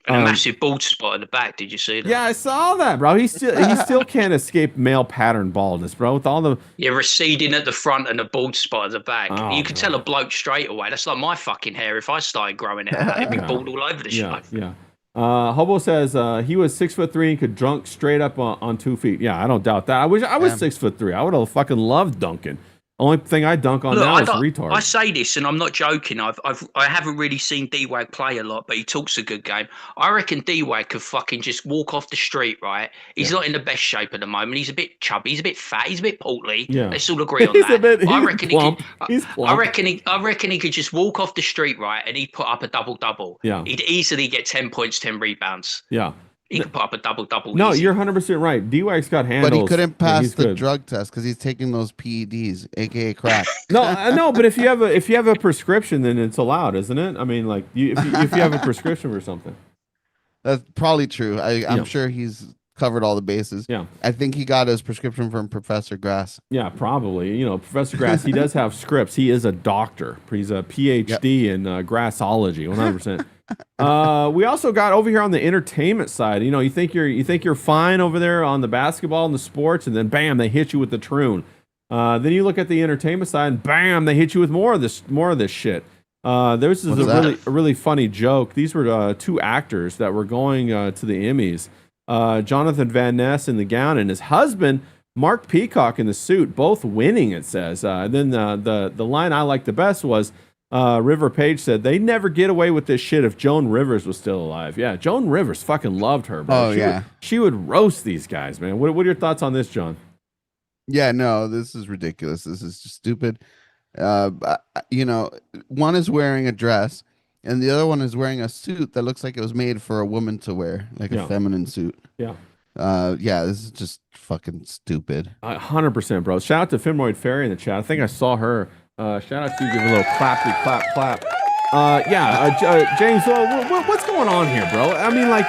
And a massive bald spot at the back. Did you see that? Yeah, I saw that, bro. He still can't escape male pattern baldness, bro. With all the receding at the front and a bald spot at the back. You can tell a bloke straight away. That's like my fucking hair. If I started growing it out, it'd be bald all over the show. Yeah. Hobo says he was 6'3" and could dunk straight up on 2 feet. Yeah, I don't doubt that. I wish I was 6'3". I would have fucking loved dunking. Only thing I dunk on now is retard. I say this, and I'm not joking. I haven't really seen D-Wag play a lot, but he talks a good game. I reckon D-Wag could fucking just walk off the street, right? He's not in the best shape at the moment. He's a bit chubby. He's a bit fat. He's a bit portly. Yeah. Let's all agree on that. I reckon he could just walk off the street, right, and he'd put up a double-double. Yeah. He'd easily get 10 points, 10 rebounds. Yeah. He could put up a double-double. No, easy. You're 100% right. D-Wag's got handles. But he couldn't pass the drug test because he's taking those PEDs, aka crack. No, but if you have a prescription, then it's allowed, isn't it? I mean, like, if you have a prescription for something. That's probably true. I'm sure he's covered all the bases. Yeah. I think he got his prescription from Professor Grass. Yeah, probably. You know, Professor Grass, he does have scripts. He is a doctor. He's a PhD in grassology, 100%. We also got over here on the entertainment side. You know, you think you're fine over there on the basketball and the sports, and then bam, they hit you with the troon. Then you look at the entertainment side, and bam, they hit you with more of this shit. This is a really funny joke. These were 2 actors that were going to the Emmys. Jonathan Van Ness in the gown and his husband Mark Peacock in the suit, both winning. It says. Then the line I liked the best was. River Page said they'd never get away with this shit if Joan Rivers was still alive. Yeah, Joan Rivers fucking loved her, bro. She would roast these guys, man. What are your thoughts on this, John? Yeah, no, this is ridiculous. This is just stupid. You know, one is wearing a dress and the other one is wearing a suit that looks like it was made for a woman to wear, like a feminine suit. Yeah. This is just fucking stupid. 100%, bro. Shout out to Femoid Fairy in the chat. I think I saw her. Shout out to you. Give a little clappy clap. James, what's going on here, bro? I mean, like,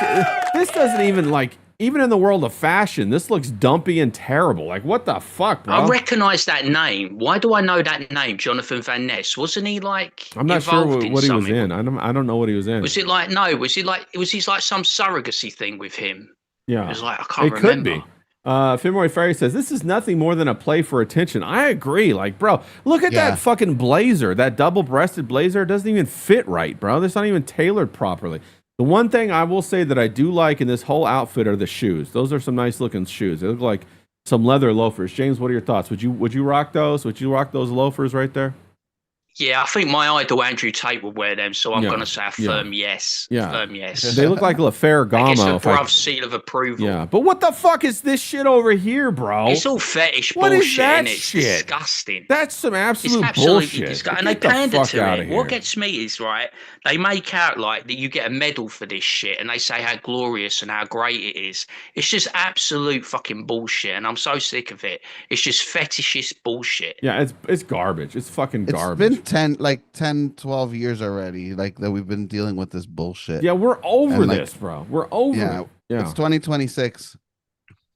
this doesn't even in the world of fashion, this looks dumpy and terrible. Like, what the fuck, bro? I recognize that name. Why do I know that name, Jonathan Van Ness? Wasn't he like? I'm not sure what he was in. I don't know what he was in. Was it like was he like some surrogacy thing with him? Yeah, it was like I can't remember. It could be. Femoid Fairy says this is nothing more than a play for attention. I agree. Like, bro, look at that fucking blazer. That double-breasted blazer doesn't even fit right, bro. That's not even tailored properly. The one thing I will say that I do like in this whole outfit are the shoes. Those are some nice looking shoes. They look like some leather loafers. James, what are your thoughts? Would you rock those? Would you rock those loafers right there? Yeah, I think my idol Andrew Tate would wear them, so I'm going to say a firm yes. Yeah. Firm yes. They look like La Ferragamo. I guess the Bruvs seal of approval. Yeah, but what the fuck is this shit over here, bro? It's all fetish what bullshit, is that It's shit? disgusting. That's some absolute bullshit. Disgusting. And they pander to it. What gets me is, right, they make out like that you get a medal for this shit, and they say how glorious and how great it is. It's just absolute fucking bullshit, and I'm so sick of it. It's just fetishist bullshit. Yeah, it's garbage. It's fucking garbage. It's been 10, 12 years already, like that we've been dealing with this bullshit. Yeah, we're over this, bro. We're over it. Yeah. It's 2026.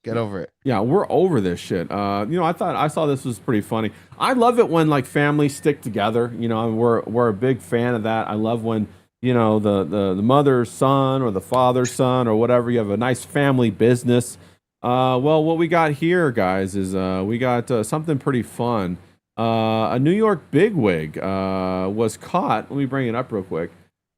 Get over it. Yeah, we're over this shit. I saw this was pretty funny. I love it when like families stick together. You know, we're a big fan of that. I love when, you know, the mother's son or the father's son or whatever, you have a nice family business. Well, what we got here, guys, is we got something pretty fun. A New York bigwig was caught. Let me bring it up real quick.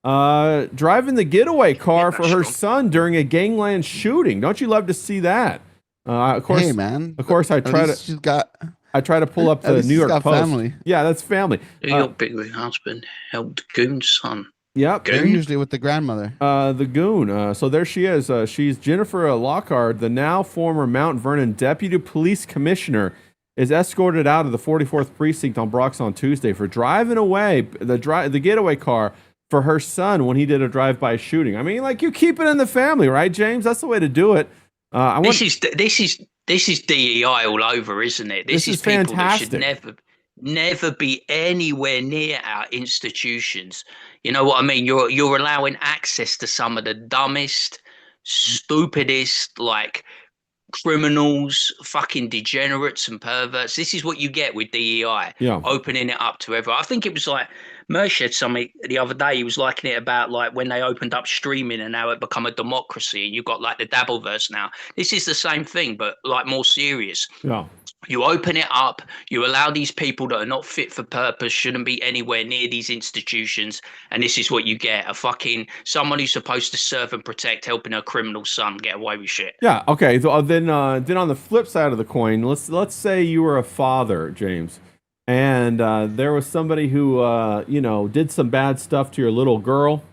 Driving the getaway car for her son during a gangland shooting. Don't you love to see that? Of course, hey man. Of course, I I try to pull up At the least New he's York got Post. family. Yeah, that's family. New York big wig husband helped goon's son. Yep. They're usually with the grandmother. The goon. So there she is. She's Jennifer Lockhart, the now former Mount Vernon deputy police commissioner, is escorted out of the 44th precinct on Bronx on Tuesday for driving away the getaway car for her son when he did a drive-by shooting. I mean, like, you keep it in the family, right, James? That's the way to do it. This is DEI all over, isn't it? This is people fantastic. that should never be anywhere near our institutions. You know what I mean? You're allowing access to some of the dumbest, stupidest, like, criminals, fucking degenerates and perverts. This is what you get with DEI. Yeah. Opening it up to everyone. I think it was like Mersh had something the other day. He was likening it about like when they opened up streaming and now it become a democracy and you've got like the Dabbleverse now. This is the same thing, but like more serious. Yeah. You open it up, you allow these people that are not fit for purpose, shouldn't be anywhere near these institutions, and this is what you get: a fucking someone who's supposed to serve and protect, helping her criminal son get away with shit. Yeah. Okay. So, then on the flip side of the coin, let's say you were a father, James, and there was somebody who did some bad stuff to your little girl.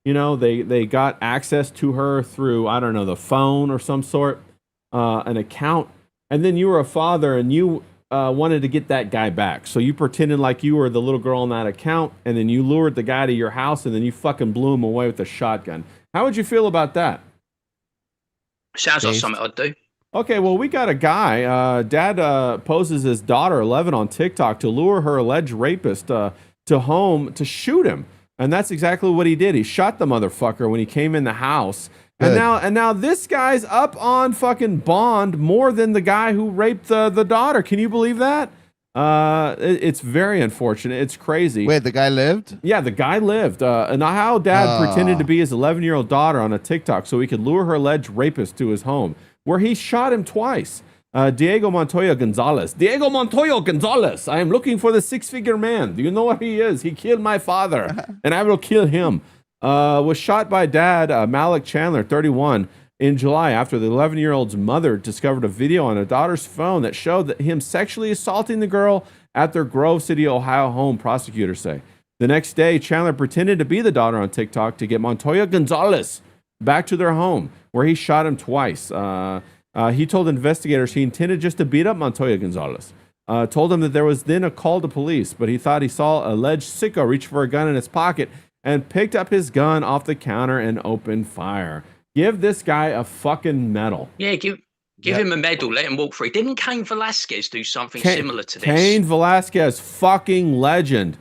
You know, they got access to her through, I don't know, the phone or some sort, an account. And then you were a father and you wanted to get that guy back. So you pretended like you were the little girl on that account, and then you lured the guy to your house, and then you fucking blew him away with a shotgun. How would you feel about that? Sounds like something I'd do. Okay, well, we got a guy. Dad poses his daughter, 11, on TikTok to lure her alleged rapist to home to shoot him. And that's exactly what he did. He shot the motherfucker when he came in the house. And now this guy's up on fucking bond more than the guy who raped the daughter. Can you believe that? It's very unfortunate. It's crazy. Wait, the guy lived? Yeah, the guy lived. And how Dad pretended to be his 11-year-old daughter on a TikTok so he could lure her alleged rapist to his home, where he shot him twice. Diego Montoya Gonzalez. Diego Montoya Gonzalez. I am looking for the six-figure man. Do you know what he is? He killed my father, and I will kill him. Was shot by Dad, Malik Chandler, 31, in July after the 11-year-old's mother discovered a video on her daughter's phone that showed that him sexually assaulting the girl at their Grove City, Ohio home, prosecutors say. The next day, Chandler pretended to be the daughter on TikTok to get Montoya Gonzalez back to their home, where he shot him twice. He told investigators he intended just to beat up Montoya Gonzalez. Told him that there was then a call to police, but he thought he saw alleged sicko reach for a gun in his pocket and picked up his gun off the counter and opened fire. Give this guy a fucking medal. Yeah, give him a medal. Let him walk free. Didn't Cain Velasquez do something similar to this? Cain Velasquez, fucking legend.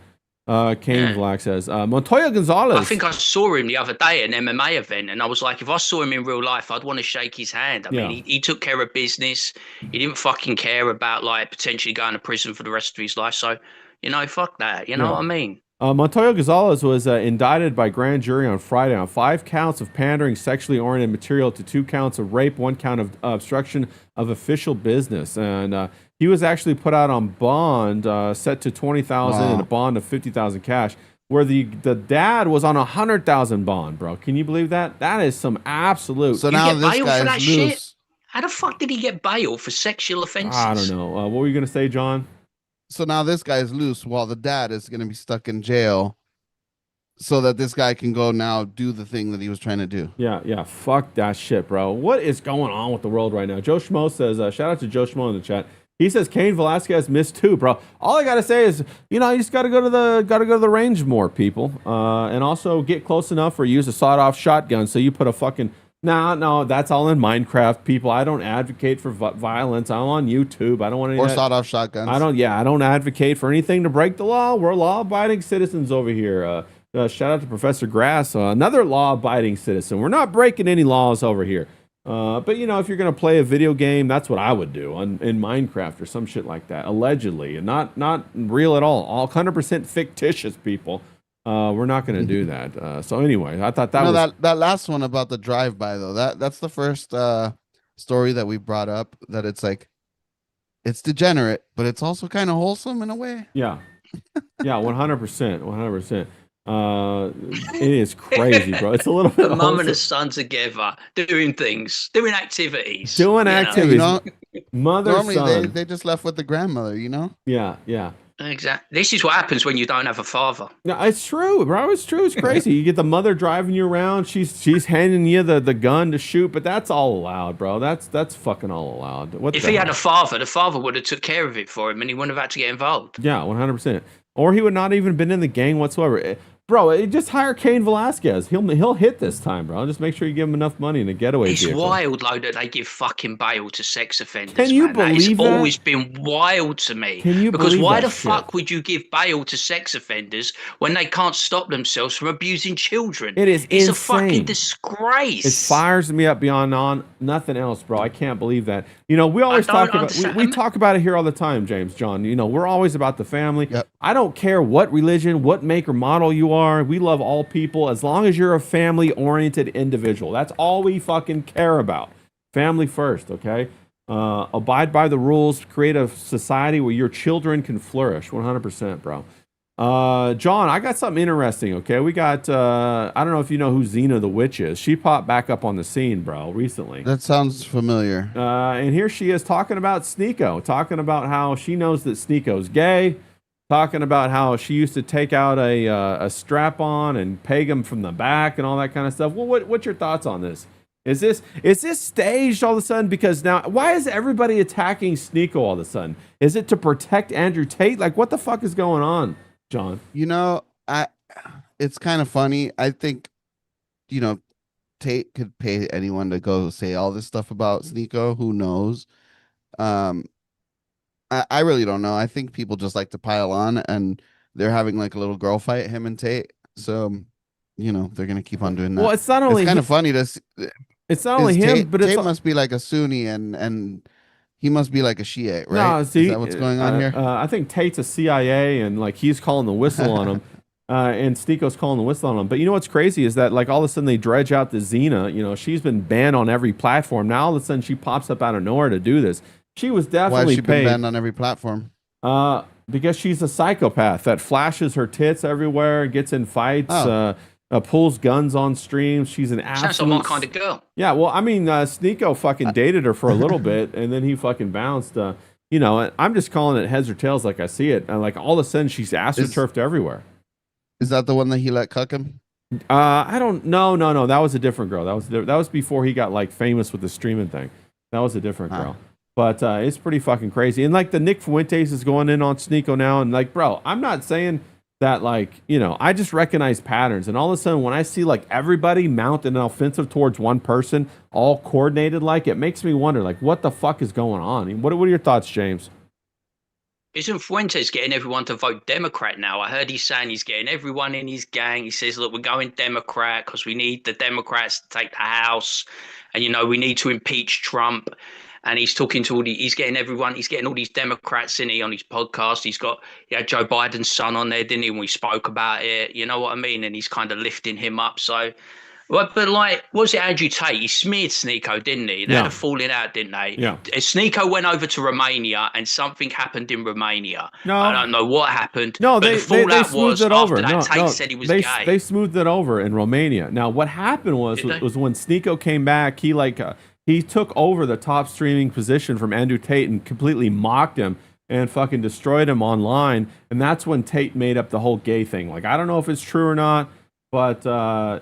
Velasquez. Montoya Gonzalez. I think I saw him the other day at an MMA event, and I was like, if I saw him in real life, I'd want to shake his hand. I mean, he took care of business. He didn't fucking care about like potentially going to prison for the rest of his life. So, fuck that. You know what I mean? Montoya Gonzalez was indicted by grand jury on Friday on 5 counts of pandering sexually oriented material to 2 counts of rape, 1 count of obstruction of official business. And he was actually put out on bond, set to $20,000 and a bond of $50,000 cash, where the dad was on $100,000 bond, bro. Can you believe that? That is some absolute. So now this guy's loose. Shit? How the fuck did he get bail for sexual offenses? I don't know. What were you going to say, John? So now this guy's loose while the dad is going to be stuck in jail so that this guy can go now do the thing that he was trying to do. Yeah. Fuck that shit, bro. What is going on with the world right now? Joe Schmo says, shout out to Joe Schmo in the chat. He says Cain Velasquez missed too, bro. All I got to say is, you just got to go to the range more, people. And also get close enough or use a sawed-off shotgun so you put a fucking... No, that's all in Minecraft, people. I don't advocate for violence. I'm on YouTube. I don't want any or sawed-off shotguns. I don't advocate for anything to break the law. We're law-abiding citizens over here. Shout out to Professor Grass, another law-abiding citizen. We're not breaking any laws over here. But if you're gonna play a video game, that's what I would do in Minecraft or some shit like that, allegedly, and not real at all 100% fictitious, people. We're not going to do that. So anyway, I thought that last one about the drive-by though. That's the first story that we brought up. That it's like, it's degenerate, but it's also kind of wholesome in a way. Yeah, 100%. It is crazy, bro. It's a little bit the mum and the wholesome. son together doing things, doing activities. Doing you know? activities. You know, Mother, normally son. they just left with the grandmother, you know? Yeah, yeah. Exactly. This is what happens when you don't have a father. No, it's true, bro. It's true. It's crazy. You get the mother driving you around. She's handing you the gun to shoot, but that's all allowed, bro. That's fucking all allowed. What If the he had hell? a father, the father would have took care of it for him, and he wouldn't have had to get involved. Yeah, 100%. Or he would not even been in the gang whatsoever. Bro, just hire Cain Velasquez. He'll hit this time, bro. Just make sure you give him enough money in a getaway It's vehicle. wild, though, that they give fucking bail to sex offenders. Can you man. believe that? It's that? always been wild to me. Can you Because believe why that the shit? fuck would you give bail to sex offenders when they can't stop themselves from abusing children? It is It's insane. a fucking disgrace. It fires me up beyond nothing else, bro. I can't believe that. You know, we always talk about we talk about it here all the time, James John. You know, we're always about the family. Yep. I don't care what religion, what make or model you are. We love all people as long as you're a family-oriented individual. That's all we fucking care about. Family first, okay? Abide by the rules. Create a society where your children can flourish. 100%, bro. John, I got something interesting, okay? We got, I don't know if you know who Xena the Witch is. She popped back up on the scene, bro, recently. That sounds familiar. And here she is talking about Sneeko, talking about how she knows that Sneeko's gay, talking about how she used to take out a strap-on and peg him from the back and all that kind of stuff. Well, what's your thoughts on this? Is this staged all of a sudden? Because now, why is everybody attacking Sneeko all of a sudden? Is it to protect Andrew Tate? Like, what the fuck is going on, John? You know, it's kind of funny. I think, you know, Tate could pay anyone to go say all this stuff about Sneeko. Who knows? I really don't know. I think people just like to pile on, and they're having like a little girl fight, him and Tate. So, you know, they're gonna keep on doing that. Well, it's not only it's kind of funny to see. It's not only him, Tate, but it's Tate must be like a Sunni, and he must be like a Shiite, right? No, see, Is that what's going on here? I think Tate's a CIA, and like he's calling the whistle on him, and Sneeko's calling the whistle on him. But you know what's crazy is that like all of a sudden they dredge out the Xena. You know, she's been banned on every platform. Now all of a sudden she pops up out of nowhere to do this. She was Why definitely has she been paid. banned on every platform? Because she's a psychopath that flashes her tits everywhere, gets in fights, pulls guns on streams. She's an absolute. Sounds like my kind of girl. Yeah, well, I mean, Sneeko fucking dated her for a little bit, and then he fucking bounced. You know, I'm just calling it heads or tails like I see it. And like all of a sudden, she's astroturfed everywhere. Is that the one that he let cuck him? I don't. No. That was a different girl. That was before he got like famous with the streaming thing. That was a different girl. But it's pretty fucking crazy. And like the Nick Fuentes is going in on Sneeko now, and like, bro, I'm not saying that like, you know, I just recognize patterns. And all of a sudden when I see like everybody mount an offensive towards one person, all coordinated, like it makes me wonder like what the fuck is going on? I mean, what are your thoughts, James? Isn't Fuentes getting everyone to vote Democrat now? I heard he's saying he's getting everyone in his gang. He says, look, we're going Democrat because we need the Democrats to take the House. And, you know, we need to impeach Trump. And he's talking to he's getting all these Democrats in on his podcast. He had Joe Biden's son on there, didn't he? And we spoke about it. You know what I mean? And he's kind of lifting him up. So, but like, was it Andrew Tate? He smeared Sneeko, didn't he? They had a falling out, didn't they? Yeah. Sneeko went over to Romania and something happened in Romania. No. I don't know what happened. No, but they the fallout smoothed was it over. after that Tate No, said he was gay. They smoothed it over in Romania. Now, what happened was when Sneeko came back, he like he took over the top streaming position from Andrew Tate and completely mocked him and fucking destroyed him online. And that's when Tate made up the whole gay thing. Like, I don't know if it's true or not, but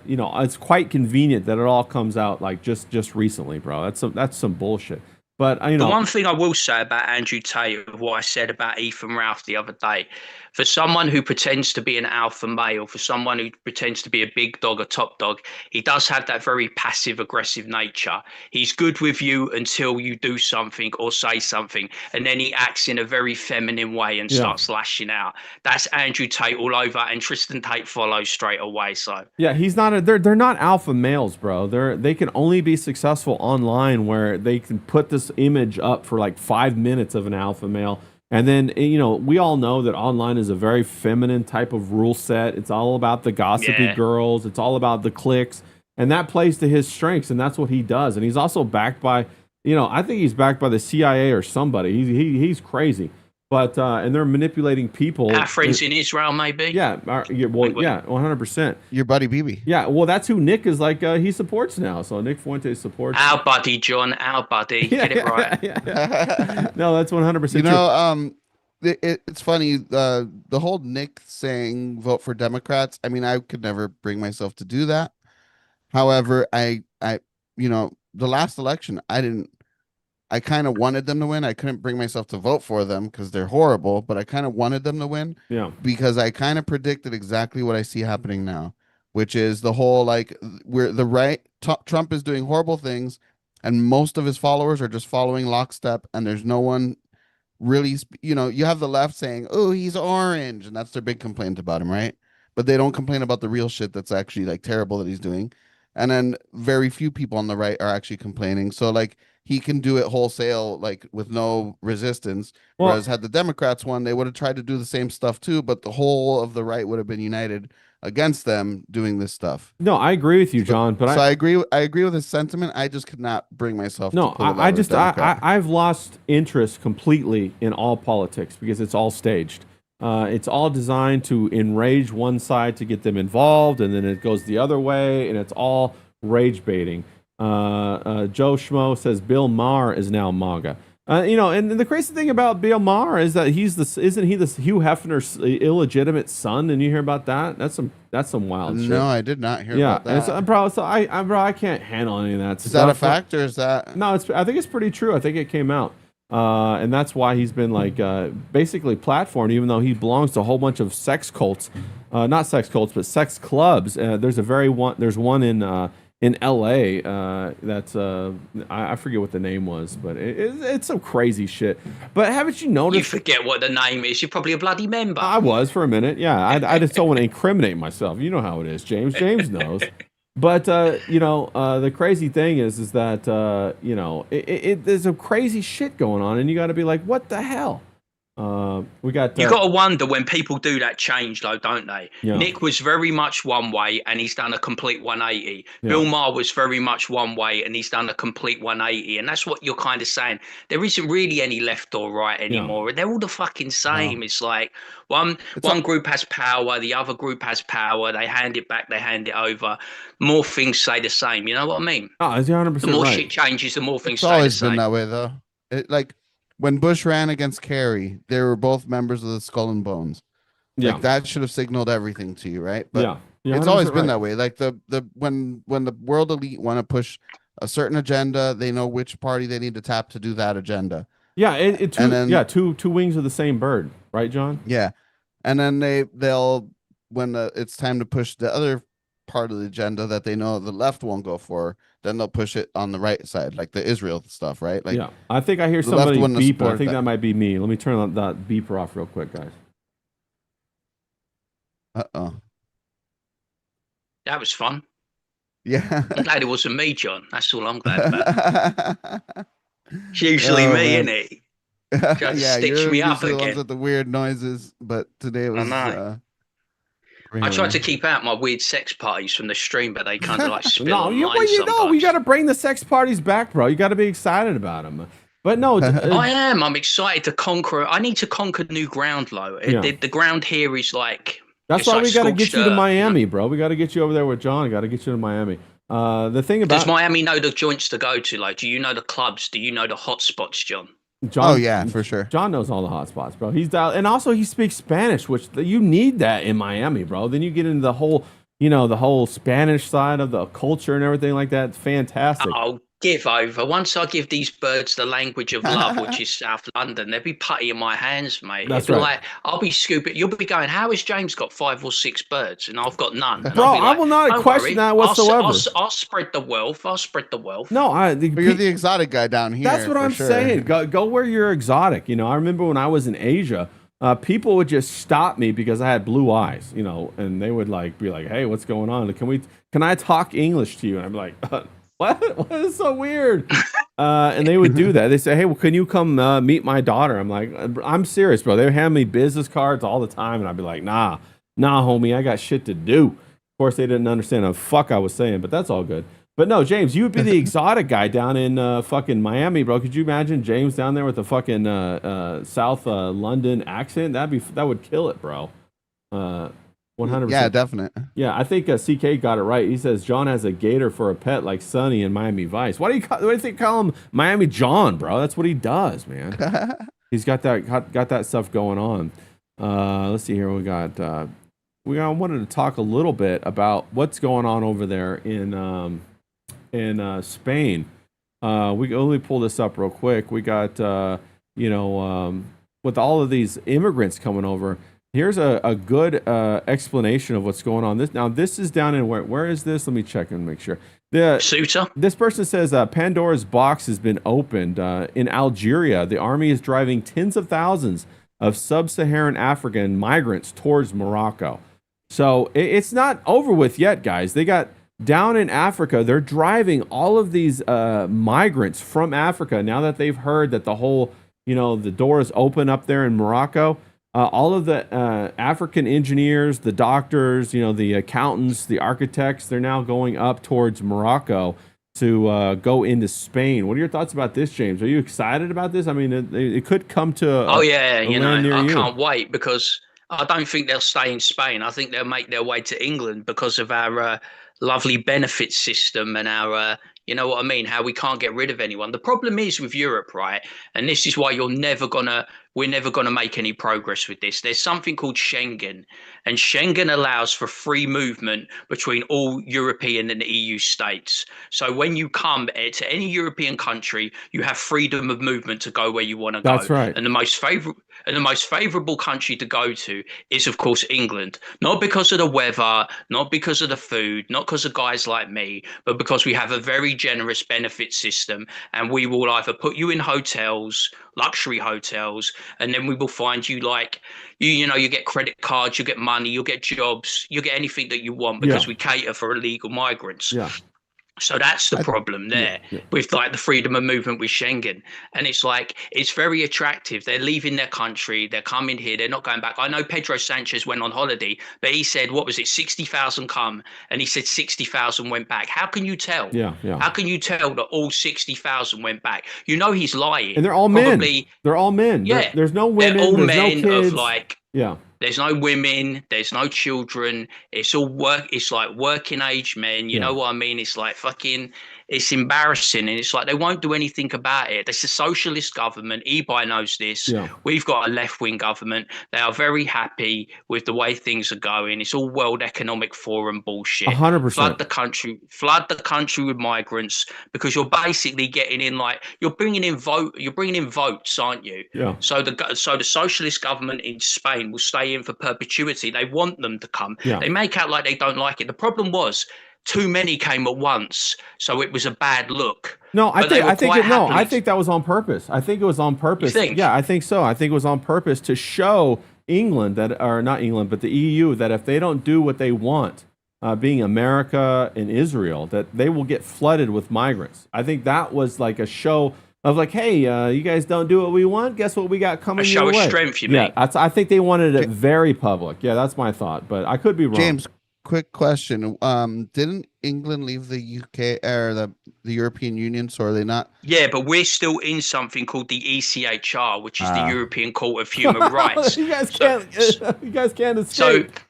you know, it's quite convenient that it all comes out like just recently, bro. That's some bullshit. But you know, the one thing I will say about Andrew Tate, of what I said about Ethan Ralph the other day, for someone who pretends to be an alpha male, for someone who pretends to be a big dog, a top dog, he does have that very passive aggressive nature. He's good with you until you do something or say something, and then he acts in a very feminine way and starts lashing out. That's Andrew Tate all over, and Tristan Tate follows straight away. So yeah, he's not. They're not alpha males, bro. They can only be successful online where they can put this image up for like 5 minutes of an alpha male. And then, you know, we all know that online is a very feminine type of rule set. It's all about the gossipy girls. It's all about the clicks. And that plays to his strengths, and that's what he does. And he's also backed by, you know, I think he's backed by the CIA or somebody. He's crazy. But and they're manipulating people. Our friends in Israel, maybe. Yeah, well, yeah, 100%. Your buddy BB. Yeah, well, that's who Nick is like. He supports now. So Nick Fuentes supports. Our buddy, John. Our buddy. Get it right. Yeah. No, that's 100%. You know, it's funny. The whole Nick saying vote for Democrats. I mean, I could never bring myself to do that. However, you know, the last election, I kind of wanted them to win. I couldn't bring myself to vote for them because they're horrible, but I kind of wanted them to win. Yeah. Because I kind of predicted exactly what I see happening now, which is the whole like where the right Trump is doing horrible things, and most of his followers are just following lockstep, and there's no one really, you know, you have the left saying, "Oh, he's orange," and that's their big complaint about him, right? But they don't complain about the real shit that's actually like terrible that he's doing. And then very few people on the right are actually complaining. So like he can do it wholesale, like with no resistance. Well, whereas had the Democrats won, they would have tried to do the same stuff too, but the whole of the right would have been united against them doing this stuff. No, I agree with you, John. But I agree. I agree with his sentiment. I just could not bring myself. No, to pull the lever I've lost interest completely in all politics because it's all staged. It's all designed to enrage one side to get them involved, and then it goes the other way, and it's all rage baiting. Joe Schmo says Bill Maher is now MAGA. You know, and the crazy thing about Bill Maher is that isn't he the Hugh Hefner's illegitimate son? And you hear about that? That's some wild shit. No, I did not hear about that. Yeah, bro. So I can't handle any of that stuff. Is that a fact or is that? No, I think it's pretty true. I think it came out. And that's why he's been like basically platformed, even though he belongs to a whole bunch of sex cults, not sex cults, but sex clubs. There's one in L.A. That's I forget what the name was, but it's some crazy shit. But haven't you noticed? You forget what the name is. You're probably a bloody member. I was for a minute. Yeah, I just don't want to incriminate myself. You know how it is, James. James knows. But you know, the crazy thing is that you know, there's a crazy shit going on, and you got to be like, what the hell? We got. You got to wonder when people do that change, though, don't they? Yeah. Nick was very much one way, and he's done a complete 180. Yeah. Bill Maher was very much one way, and he's done a complete 180. And that's what you're kind of saying. There isn't really any left or right anymore. They're all the fucking same. It's like one group has power, the other group has power. They hand it back, they hand it over. More things stay the same. You know what I mean? Oh, it's 100% The more right. shit changes, the more things It's stay the always same. been that way, though. Like when Bush ran against Kerry, they were both members of the Skull and Bones. Yeah, like that should have signaled everything to you, right? But yeah, it's always been right. that way. Like when the world elite want to push a certain agenda, they know which party they need to tap to do that agenda. Yeah, two wings of the same bird, right, John? Yeah, and then they'll when it's time to push the other part of the agenda that they know the left won't go for, then they'll push it on the right side, like the Israel stuff, right? Like, yeah, I think I hear somebody beeping. I think that might be me. Let me turn that beeper off real quick, guys. That was fun. Yeah. I'm glad it wasn't me, John. That's all I'm glad about. It's usually me, isn't it? Yeah, stitch you're me up usually the again. ones with the weird noises, but today it was. I tried to keep out my weird sex parties from the stream, but they kind of like spill No, online you got to bring the sex parties back, bro. You got to be excited about them. But no, I am. I'm excited to conquer. I need to conquer new ground, Lo. Yeah. The ground here is like. That's why we got to get you to Miami, bro. We got to get you over there with John. Got to get you to Miami. The thing about does Miami know the joints to go to? Like, do you know the clubs? Do you know the hot spots, John? John, oh yeah, for sure. John knows all the hot spots, bro. He's dialed, and also he speaks Spanish, which you need that in Miami, bro. Then you get into the whole Spanish side of the culture and everything like that. It's fantastic. Oh, give over. Once I give these birds the language of love, which is South London, they'll be putty in my hands, mate. That's right. Like, I'll be scooping. You'll be going, how has James got 5 or 6 birds? And I've got none. And bro, like, I will not question that whatsoever. I'll spread the wealth. I'll spread the wealth. No, but you're the exotic guy down here. That's what I'm saying. Go where you're exotic. You know, I remember when I was in Asia, people would just stop me because I had blue eyes, you know, and they would like be like, "Hey, what's going on? Can I talk English to you?" And I'm like, "What? What is so weird?" And they would do that. They say, "Hey, well, can you come meet my daughter?" I'm like, "I'm serious, bro." They would hand me business cards all the time, and I'd be like, "Nah, homie, I got shit to do." Of course, they didn't understand the fuck I was saying, but that's all good. But no, James, you would be the exotic guy down in fucking Miami, bro. Could you imagine James down there with a fucking South London accent? That would kill it, bro. 100%. Yeah, definite. Yeah, I think CK got it right. He says John has a gator for a pet like Sonny in Miami Vice. Why do you think call him Miami John, bro? That's what he does, man. He's got that stuff going on. Let's see here. We wanted to talk a little bit about what's going on over there in Spain. Let me pull this up real quick. We got with all of these immigrants coming over. Here's a good explanation of what's going on. This is down in where is this? Let me check and make sure. Ceuta. This person says Pandora's box has been opened in Algeria. The army is driving tens of thousands of sub-Saharan African migrants towards Morocco. So it's not over with yet, guys. They got down in Africa. They're driving all of these migrants from Africa now that they've heard that the whole the door is open up there in Morocco. All of the African engineers, the doctors, the accountants, the architects, they're now going up towards Morocco to go into Spain. What are your thoughts about this, James? Are you excited about this? I mean, it could come to I can't wait because I don't think they'll stay in Spain. I think they'll make their way to England because of our lovely benefit system and our you know what I mean, how we can't get rid of anyone. The problem is with Europe, right? And this is why we're never gonna make any progress with this. There's something called Schengen, and Schengen allows for free movement between all European and EU states. So when you come to any European country, you have freedom of movement to go where you want to go. That's right. And the most favorable country to go to is, of course, England. Not because of the weather, not because of the food, not because of guys like me, but because we have a very generous benefit system, and we will either put you in hotels, luxury hotels, and then we will find you you get credit cards, you get money, you'll get jobs, you'll get anything that you want because we cater for illegal migrants. Yeah. So that's the problem there with the freedom of movement with Schengen. And it's very attractive. They're leaving their country. They're coming here. They're not going back. I know Pedro Sanchez went on holiday, but he said, 60,000 come? And he said 60,000 went back. How can you tell? Yeah. How can you tell that all 60,000 went back? He's lying. And they're all men. They're all men. Yeah. There's no women. They're all there's men no kids. of there's no women, there's no children. It's all it's like working age men. You know what I mean? It's like it's embarrassing. And it's like they won't do anything about it. It's a socialist government. Ebi knows this. Yeah. We've got a left-wing government. They are very happy with the way things are going. It's all World Economic Forum bullshit. 100%. Flood the country with migrants because you're basically getting in you're bringing in votes, aren't you? Yeah. So the socialist government in Spain will stay in for perpetuity. They want them to come. Yeah. They make out like they don't like it. The problem was too many came at once, so it was a bad look. No, I think that was on purpose. I think it was on purpose. You think? Yeah, I think so. I think it was on purpose to show England not England, but the EU, that if they don't do what they want, being America and Israel, that they will get flooded with migrants. I think that was like a show of hey, you guys don't do what we want. Guess what we got coming your way? A show of strength, you mean? Yeah, I think they wanted it very public. Yeah, that's my thought, but I could be wrong. James, quick question. Didn't England leave the UK or the European Union? So are they not? Yeah, but we're still in something called the ECHR, which is the European Court of Human Rights. You guys can't escape.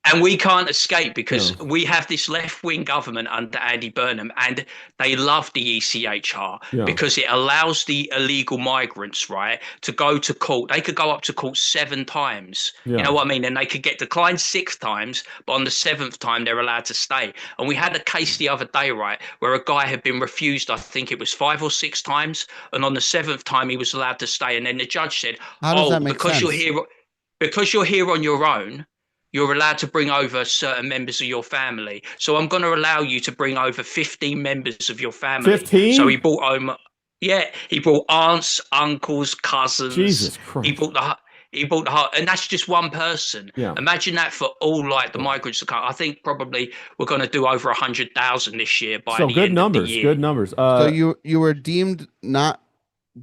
And we can't escape because we have this left-wing government under Andy Burnham, and they love the ECHR because it allows the illegal migrants, right, to go to court. They could go up to court 7 times. Yeah. You know what I mean? And they could get declined 6 times, but on the 7th time, they're allowed to stay. And we had a case the other day, right, where a guy had been refused, I think it was 5 or 6 times. And on the 7th time, he was allowed to stay. And then the judge said, because you're here on your own, you're allowed to bring over certain members of your family. So I'm going to allow you to bring over 15 members of your family. 15? So he brought home, he brought aunts, uncles, cousins. Jesus Christ. He brought the heart, and that's just one person. Yeah. Imagine that for all the migrants to come. I think probably we're going to do over 100,000 this year by the end of the year. Good numbers. So you were deemed not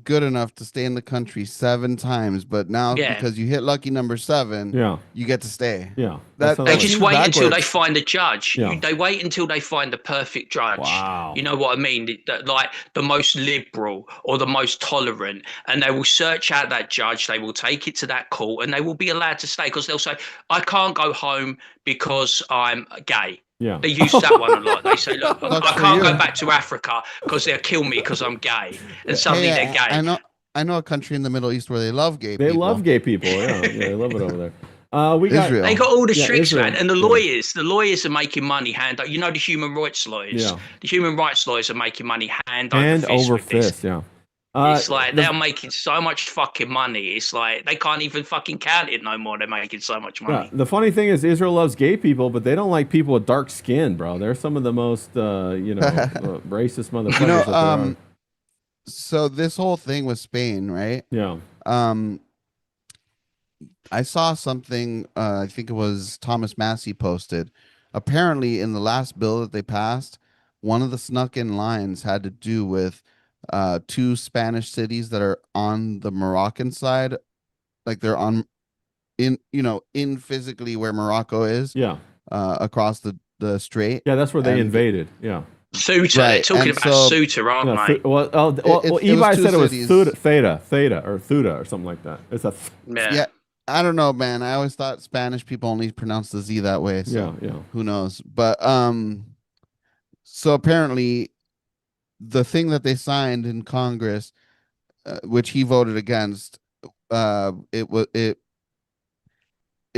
good enough to stay in the country 7 times, but now Yeah. because you hit lucky number 7, you get to stay. Yeah. That They just seems wait until they backwards. find a judge. Yeah. They wait until they find the perfect judge. Wow. You know what I mean? Like the most liberal or the most tolerant, and they will search out that judge. They will take it to that court, and they will be allowed to stay because they'll say, "I can't go home because I'm gay." Yeah. They use that one a lot. They say, "Look, Sucks I for can't you. go back to Africa because they'll kill me because I'm gay." And suddenly Hey, they're gay. I know a country in the Middle East where they love gay They people. love gay people. Yeah. Yeah, they love it over there. We got Israel. They got all the tricks, Israel. man, and the lawyers are making money hand. You know, the human rights lawyers. Yeah. The human rights lawyers are making money hand over fist. fist. Yeah. It's like they're making so much fucking money. It's like they can't even fucking count it no more. They're making so much money. Yeah, the funny thing is Israel loves gay people, but they don't like people with dark skin, bro. They're some of the most, racist motherfuckers. You know, that there are. So this whole thing with Spain, right? Yeah. I saw something. I think it was Thomas Massey posted. Apparently, in the last bill that they passed, one of the snuck-in lines had to do with 2 Spanish cities that are on the Moroccan side, like they're in physically where Morocco is. Yeah. Across the strait. Yeah, that's where they invaded. Yeah. Ceuta. They're talking about Ceuta, aren't they? Well, Ebi said it was Theta or something like that. It's a yeah. I don't know, man. I always thought Spanish people only pronounce the Z that way. So yeah. Who knows? But so apparently, the thing that they signed in Congress, which he voted against, it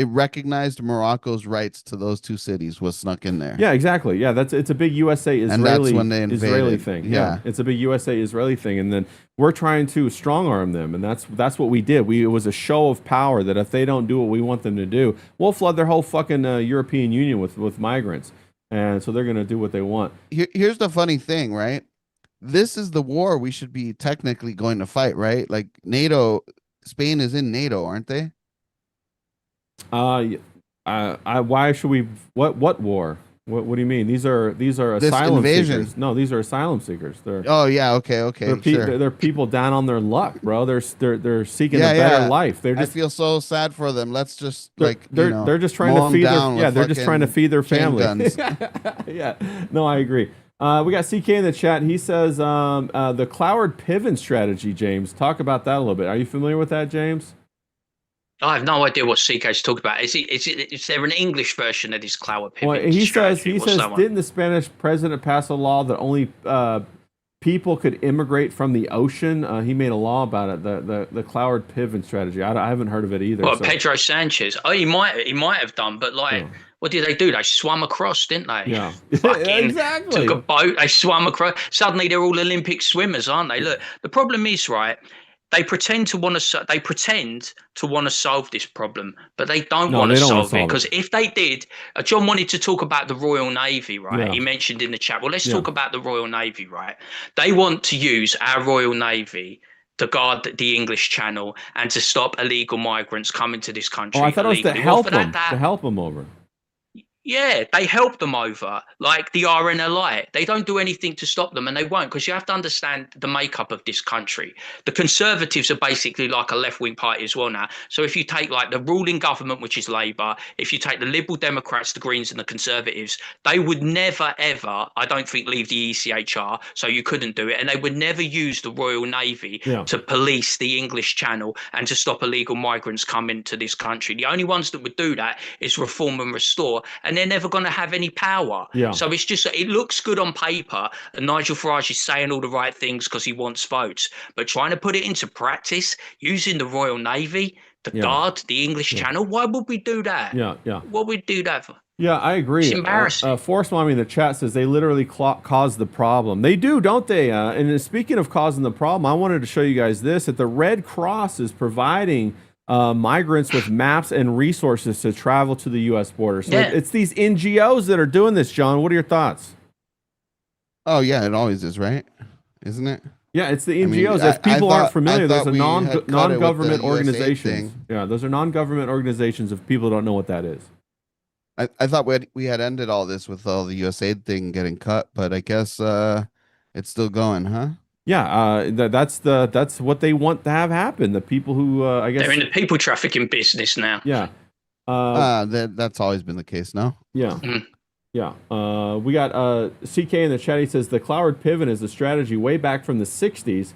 recognized Morocco's rights to those 2 cities was snuck in there. Yeah, exactly. Yeah, it's a big USA Israeli, and that's when they Israeli thing. Yeah, it's a big USA Israeli thing, and then we're trying to strong arm them, and that's what we did. It was a show of power that if they don't do what we want them to do, we'll flood their whole fucking European Union with migrants, and so they're gonna do what they want. Here's the funny thing, right? This is the war we should be technically going to fight, right? Like NATO, Spain is in NATO, aren't they? Why should we? What war? What do you mean? These are asylum seekers. No, these are asylum seekers. They're okay. They're people down on their luck, bro. They're seeking a better life. I feel so sad for them. Let's just they're just trying to feed they're just trying to feed their family. Yeah. No, I agree. We got CK in the chat. He says the Cloward Piven strategy. James, talk about that a little bit. Are you familiar with that, James? I have no idea what CK's talking about. Is there an English version of this Cloward Piven? Well, he says didn't the Spanish president pass a law that only people could immigrate from the ocean? He made a law about it. The Cloward Piven strategy. I haven't heard of it either. Well, Pedro Sanchez. Oh, he might have done, but like. Yeah. What did they do? They swam across, didn't they? Yeah, exactly. Took a boat. They swam across. Suddenly, they're all Olympic swimmers, aren't they? Look, the problem is, right? They pretend to want to solve this problem, but they don't want to solve it. Because if they did, John wanted to talk about the Royal Navy, right? Yeah. He mentioned in the chat. Well, let's talk about the Royal Navy, right? They want to use our Royal Navy to guard the English Channel and to stop illegal migrants coming to this country. Oh, I thought it was to help them. To help them over. Yeah, they help them over, like the RNLI. They don't do anything to stop them, and they won't, because you have to understand the makeup of this country. The Conservatives are basically like a left-wing party as well now. So if you take like the ruling government, which is Labour, if you take the Liberal Democrats, the Greens, and the Conservatives, they would never, ever, I don't think, leave the ECHR, so you couldn't do it, and they would never use the Royal Navy to police the English Channel and to stop illegal migrants coming to this country. The only ones that would do that is Reform and Restore, and they're never going to have any power. Yeah. So it's just, it looks good on paper, and Nigel Farage is saying all the right things because he wants votes, but trying to put it into practice using the Royal Navy to guard the English Channel, why would we do that? What would we do that for? Yeah, I agree. It's embarrassing. Force Mommy in the chat says they literally cause the problem. They do, don't they? And speaking of causing the problem, I wanted to show you guys this, that the Red Cross is providing migrants with maps and resources to travel to the U.S. border. So it's these NGOs that are doing this, John. What are your thoughts? Oh, yeah, it always is, right? Isn't it? Yeah, it's the NGOs. If people aren't familiar, those are non-government organizations. Yeah, those are non-government organizations if people don't know what that is. I thought we had ended all this with all the USAID thing getting cut, but I guess it's still going, huh? Yeah, that's what they want to have happen. The people who I guess they're in the people trafficking business now. Yeah. That's always been the case, no? Yeah. Mm. Yeah. We got CK in the chat. He says the Cloward pivot is a strategy way back from the 60s,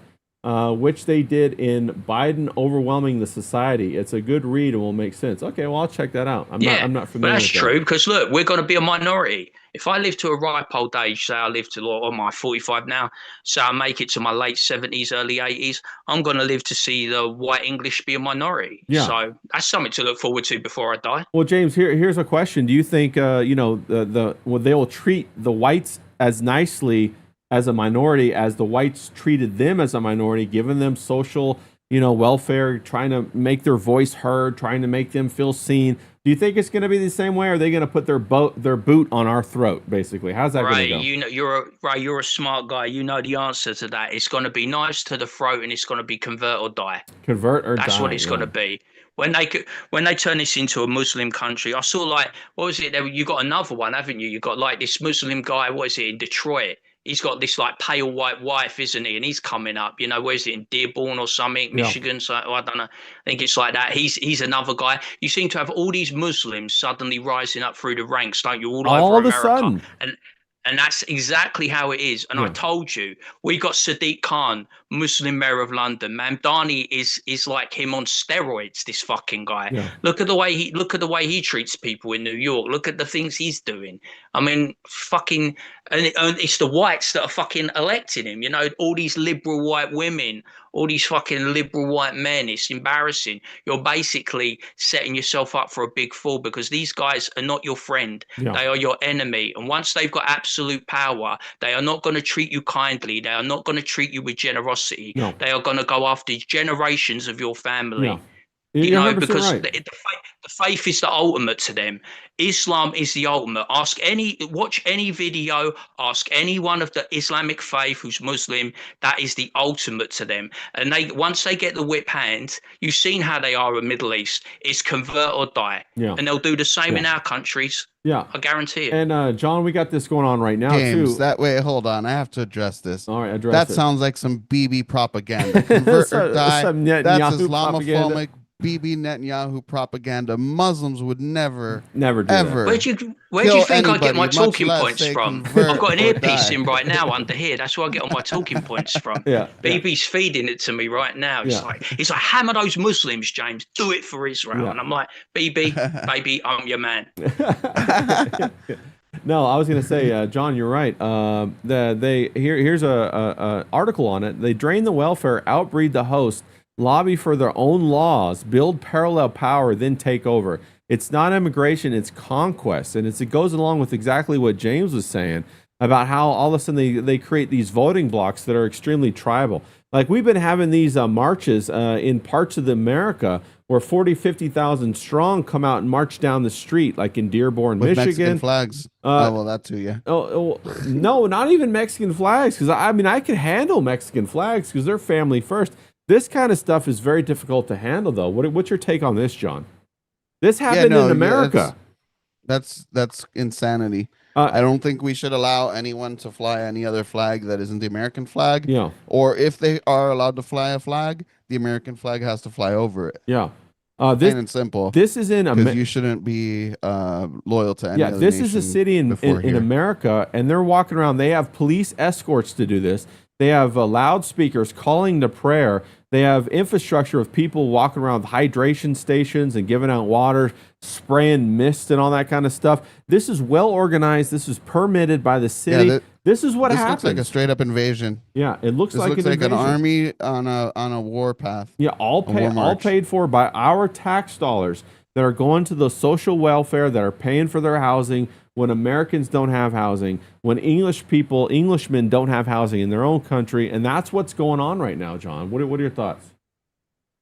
which they did in Biden overwhelming the society. It's a good read and will make sense. Okay, well, I'll check that out. I'm not familiar But that's with true because look, we're going to be a minority. If I live to a ripe old age, say I live to my 45 now, so I make it to my late 70s, early 80s, I'm going to live to see the white English be a minority. Yeah. So that's something to look forward to before I die. Well, James, here's a question. Do you think they will treat the whites as nicely as a minority as the whites treated them as a minority, giving them social, welfare, trying to make their voice heard, trying to make them feel seen? Do you think it's going to be the same way, or are they going to put their boot on our throat, basically? How's that going to go? You're a smart guy. You know the answer to that. It's going to be nice to the throat, and it's going to be convert or die. Convert or die. That's what it's going to be. When they turn this into a Muslim country, I saw what was it? You got another one, haven't you? You got this Muslim guy. What is it in Detroit? He's got this pale white wife, isn't he? And he's coming up. Where is it, in Dearborn or something, Michigan? So I don't know. I think it's like that. He's another guy. You seem to have all these Muslims suddenly rising up through the ranks, don't you? All over America. Sudden. And that's exactly how it is. And I told you, we got Sadiq Khan, Muslim mayor of London. Mamdani is like him on steroids. This fucking guy. Yeah. Look at the way he treats people in New York. Look at the things he's doing. I mean, fucking, and it's the whites that are fucking electing him. All these liberal white women, all these fucking liberal white men. It's embarrassing. You're basically setting yourself up for a big fall because these guys are not your friend. Yeah. They are your enemy. And once they've got absolute power, they are not going to treat you kindly. They are not going to treat you with generosity. No. They are going to go after generations of your family. Yeah. You're because right. the faith is the ultimate to them. Islam is the ultimate. Watch any video, ask anyone of the Islamic faith who's Muslim. That is the ultimate to them. And once they get the whip hand, you've seen how they are in Middle East. It's convert or die. Yeah. And they'll do the same in our countries. Yeah. I guarantee it. And John, we got this going on right now James, too. Hold on. I have to address this. All right, address that it. sounds like some BB propaganda. Convert or die. That's Islamophobic. Bibi Netanyahu propaganda. Muslims would never do ever. That. Where do you think I get my talking points from? I've got an earpiece in right now under here. That's where I get all my talking points from. Yeah. Bibi's feeding it to me right now. It's like hammer those Muslims, James. Do it for Israel. And I'm like, Bibi, baby, I'm your man. No, I was going to say, John, you're right. Here's a article on it. They drain the welfare, outbreed the host, lobby for their own laws, build parallel power, then take over. It's not immigration, it's conquest. And it goes along with exactly what James was saying about how all of a sudden they create these voting blocks that are extremely tribal. Like we've been having these marches in parts of America where 40, 50,000 strong come out and march down the street, like in Dearborn, with Michigan. Mexican flags. Well, that too, yeah. No, not even Mexican flags. Because I could handle Mexican flags because they're family first. This kind of stuff is very difficult to handle, though. What's your take on this, John? This happened in America. That's insanity. I don't think we should allow anyone to fly any other flag that isn't the American flag. Yeah. Or if they are allowed to fly a flag, the American flag has to fly over it. Yeah. Plain and simple. This is in because you shouldn't be loyal to any other this nation is a city in America, and they're walking around. They have police escorts to do this. They have loudspeakers calling to prayer. They have infrastructure of people walking around with hydration stations and giving out water, spraying mist and all that kind of stuff. This is well organized. This is permitted by the city. Yeah, this is what happens. This looks like a straight up invasion. Yeah, it looks like an army on a war path. Yeah, all paid for by our tax dollars that are going to the social welfare, that are paying for their housing when Americans don't have housing, when Englishmen don't have housing in their own country. And that's what's going on right now, John. What are your thoughts?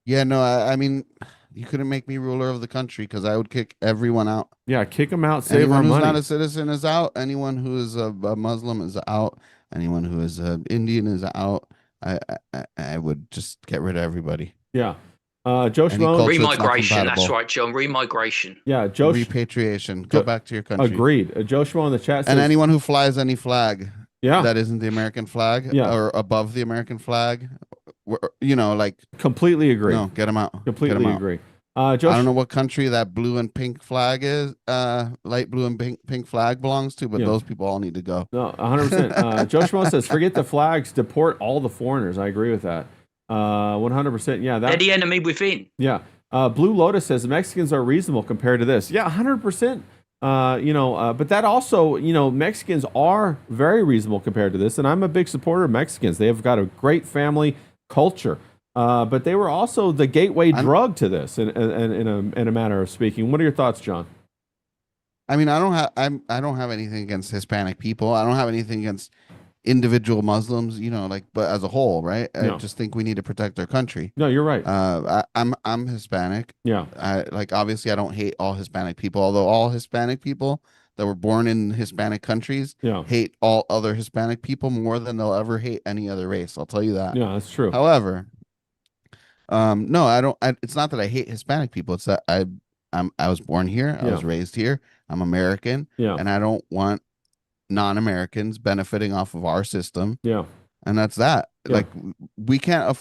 Yeah, no, I mean, you couldn't make me ruler of the country because I would kick everyone out. Yeah, kick them out, save our money. Anyone who's not a citizen is out. Anyone who is a Muslim is out. Anyone who is an Indian is out. I would just get rid of everybody. Yeah. Joe Schmo. Remigration, that's right, John. Remigration. Yeah, Joe. Repatriation. Go back to your country. Agreed. Joe Schmo in the chat says, and anyone who flies any flag. Yeah. that isn't the American flag Yeah. or above the American flag. You know, like Completely agree. no, get them out. Get Completely 'em out. agree. I don't know what country that blue and pink flag is, light blue and pink flag belongs to, but Yeah. those people all need to go. No, 100%. Joe Schmo says, forget the flags, deport all the foreigners. I agree with that. 100%. Yeah. They're the enemy within. Yeah. Blue Lotus says Mexicans are reasonable compared to this. Yeah, 100%. But that also, Mexicans are very reasonable compared to this. And I'm a big supporter of Mexicans. They have got a great family culture. But they were also the gateway drug to this in a manner of speaking. What are your thoughts, John? I mean, I don't have anything against Hispanic people. I don't have anything against individual Muslims, but as a whole, right? No. I just think we need to protect our country. No, you're right. I'm Hispanic. Yeah. Obviously I don't hate all Hispanic people, although all Hispanic people that were born in Hispanic countries hate all other Hispanic people more than they'll ever hate any other race. I'll tell you that. Yeah, that's true. However, no, I don't. It's not that I hate Hispanic people. It's that I was born here. I was raised here. I'm American. Yeah. And I don't want non-Americans benefiting off of our system. Yeah. And that's that. Yeah. Like we can't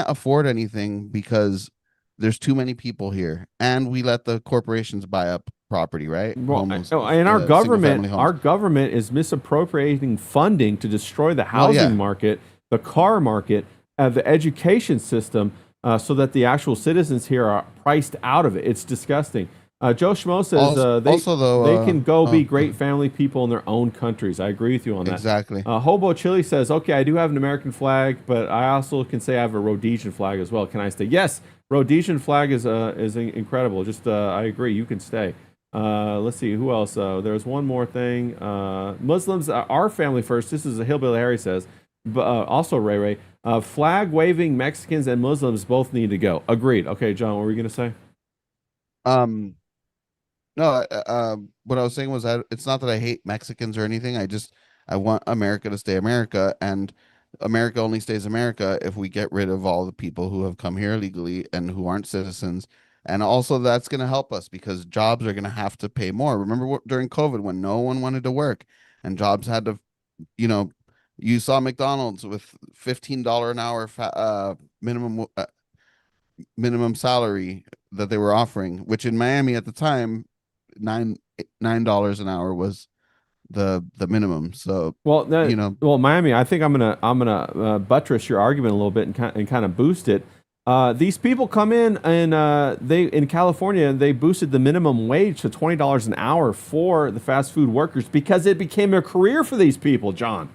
afford anything because there's too many people here, and we let the corporations buy up property, right? Well, and our government is misappropriating funding to destroy the housing market, the car market, the education system, so that the actual citizens here are priced out of it. It's disgusting. Joe Schmo says they can go be great family people in their own countries. I agree with you on that. Exactly. Hobo Chili says, okay, I do have an American flag, but I also can say I have a Rhodesian flag as well. Can I stay? Yes, Rhodesian flag is incredible. Just I agree. You can stay. Let's see who else. There's one more thing. Muslims are family first. This is a Hillbilly Harry says, but also Ray. Flag waving Mexicans and Muslims both need to go. Agreed. Okay, John, what were you gonna say? No, what I was saying was that it's not that I hate Mexicans or anything. I want America to stay America, and America only stays America if we get rid of all the people who have come here illegally and who aren't citizens. And also that's going to help us because jobs are going to have to pay more. Remember during COVID when no one wanted to work and jobs had to, you saw McDonald's with $15 an hour minimum salary that they were offering, which in Miami at the time, $9 an hour was the minimum. So Miami, I think I'm gonna buttress your argument a little bit and kind of boost it. These people come in and in California they boosted the minimum wage to $20 an hour for the fast food workers because it became a career for these people, John.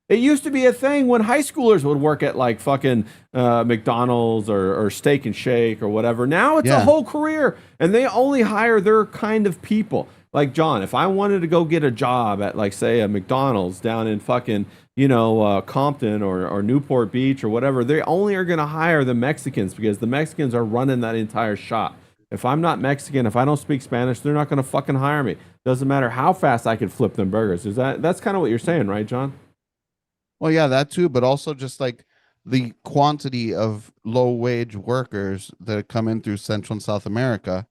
It used to be a thing when high schoolers would work at like fucking McDonald's or Steak and Shake or whatever. Now it's a whole career, and they only hire their kind of people. Like John, if I wanted to go get a job at like say a McDonald's down in fucking Compton or Newport Beach or whatever, they only are going to hire the Mexicans because the Mexicans are running that entire shop. If I'm not Mexican, if I don't speak Spanish, they're not going to fucking hire me. Doesn't matter how fast I can flip them burgers. That's kind of what you're saying, right, John? Well, yeah, that too, but also just like the quantity of low wage workers that come in through Central and South America,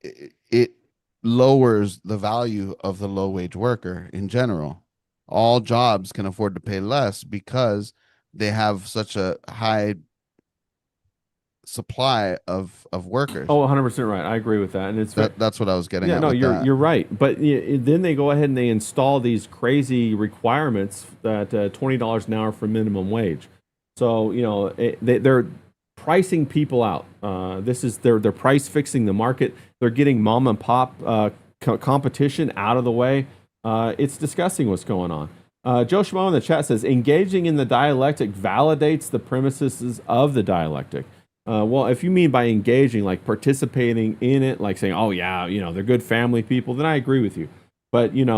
it lowers the value of the low wage worker in general. All jobs can afford to pay less because they have such a high supply of workers. Oh, 100% right. I agree with that. And that's what I was getting at. No, you're right. But then they go ahead and they install these crazy requirements that $20 an hour for minimum wage. So, they're pricing people out. They're price fixing the market. They're getting mom and pop competition out of the way. It's disgusting what's going on. Joe Schmo in the chat says, engaging in the dialectic validates the premises of the dialectic. Well, if you mean by engaging, like participating in it, like saying, oh yeah, they're good family people, then I agree with you. But, it's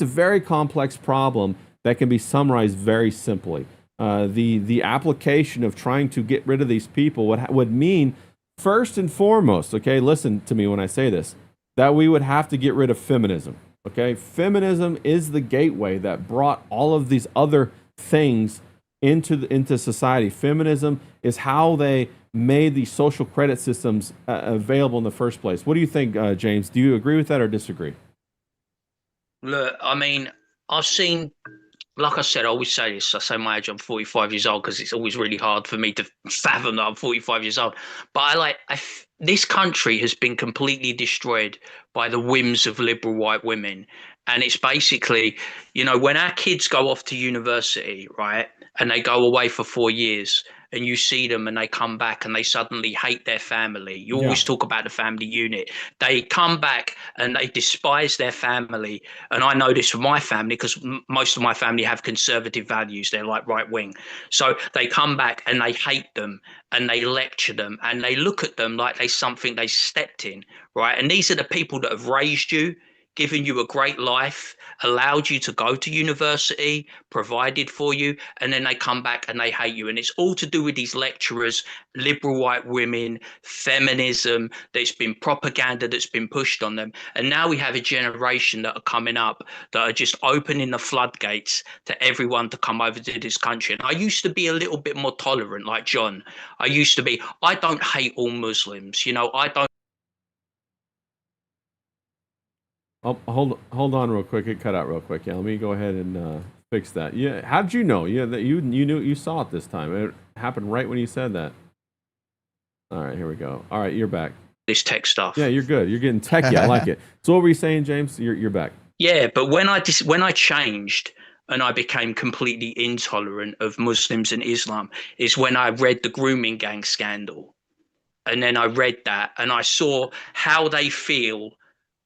a very complex problem that can be summarized very simply. The application of trying to get rid of these people would mean, first and foremost, okay, listen to me when I say this, that we would have to get rid of feminism. Okay, feminism is the gateway that brought all of these other things into society. Feminism is how they made these social credit systems available in the first place. What do you think, James? Do you agree with that or disagree? Look, I mean, I've seen, like I said, I always say this. I say my age, I'm 45 years old because it's always really hard for me to fathom that I'm 45 years old. But this country has been completely destroyed by the whims of liberal white women. And it's basically, when our kids go off to university, right, and they go away for 4 years, and you see them and they come back and they suddenly hate their family. You Yeah. always talk about the family unit. They come back and they despise their family, and I know this from my family because most of my family have conservative values. They're like right wing. So they come back and they hate them and they lecture them and they look at them like they something they stepped in, right? And these are the people that have raised you, given you a great life, allowed you to go to university, provided for you, and then they come back and they hate you. And it's all to do with these lecturers, liberal white women, feminism. There's been propaganda that's been pushed on them. And now we have a generation that are coming up that are just opening the floodgates to everyone to come over to this country. And I used to be a little bit more tolerant, like John. I don't hate all Muslims. I don't. Oh, hold on real quick. It cut out real quick. Yeah, let me go ahead and fix that. Yeah, how did you know? Yeah, that you knew, you saw it this time. It happened right when you said that. All right, here we go. All right, you're back. This tech stuff. Yeah, you're good. You're getting techie. I like it. So what were you saying, James? You're back. Yeah, but when I changed and I became completely intolerant of Muslims and Islam is when I read the grooming gang scandal. And then I read that and I saw how they feel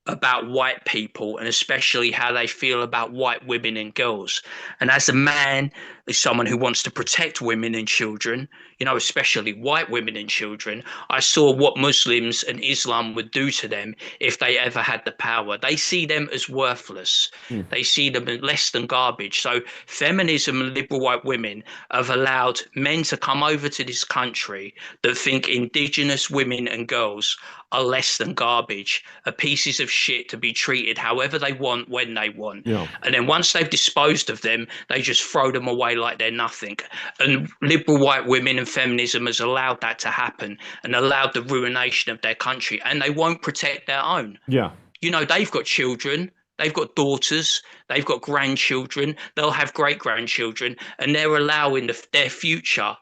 about white people and especially how they feel about white women and girls. And as a man, as someone who wants to protect women and children, especially white women and children, I saw what Muslims and Islam would do to them if they ever had the power. They see them as worthless. They see them as less than garbage. So feminism and liberal white women have allowed men to come over to this country that think indigenous women and girls are less than garbage, are pieces of shit to be treated however they want, when they want. Yeah. And then once they've disposed of them, they just throw them away like they're nothing. And liberal white women and feminism has allowed that to happen and allowed the ruination of their country. And they won't protect their own. Yeah. They've got children. They've got daughters, they've got grandchildren, they'll have great grandchildren, and they're allowing their future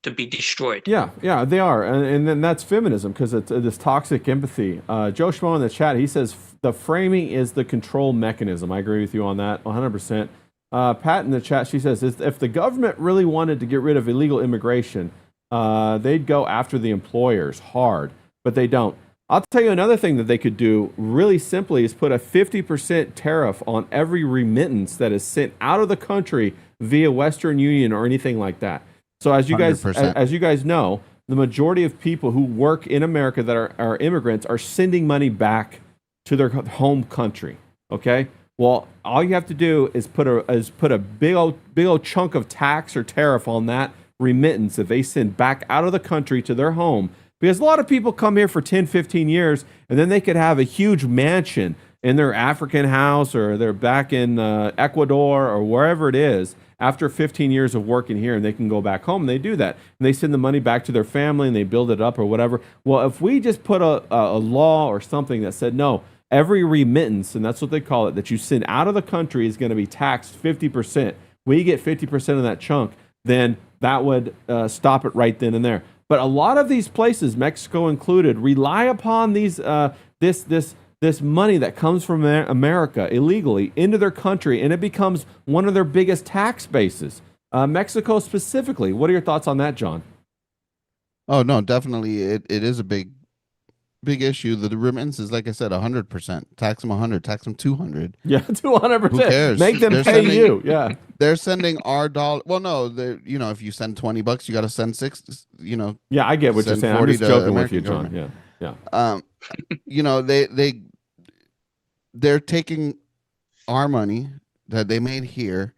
to be destroyed. Yeah, they are, and then that's feminism because it's this toxic empathy. Joe Schmo in the chat, he says the framing is the control mechanism. I agree with you on that, 100%. Pat in the chat, she says if the government really wanted to get rid of illegal immigration, they'd go after the employers hard, but they don't. I'll tell you another thing that they could do really simply is put a 50% tariff on every remittance that is sent out of the country via Western Union or anything like that. So as you guys know, the majority of people who work in America that are immigrants are sending money back to their home country. Okay. Well, all you have to do is put a big old chunk of tax or tariff on that remittance that they send back out of the country to their home. Because a lot of people come here for 10, 15 years, and then they could have a huge mansion in their African house, or they're back in Ecuador or wherever it is after 15 years of working here, and they can go back home, and they do that. And they send the money back to their family, and they build it up or whatever. Well, if we just put a law or something that said, no, every remittance, and that's what they call it, that you send out of the country is going to be taxed 50%. We get 50% of that chunk, then that would stop it right then and there. But a lot of these places, Mexico included, rely upon these this money that comes from America illegally into their country, and it becomes one of their biggest tax bases. Mexico specifically. What are your thoughts on that, John? Oh no, definitely, it is a big issue. The remittance is, like I said, 100%. Tax them 100, tax them 200. Yeah, 200%. Who cares? Make them pay you. Yeah, they're sending our dollar. Well, no, if you send $20, you got to send $6. Yeah, I get what you're saying. I'm just joking with you, John. Government. Yeah. They're taking our money that they made here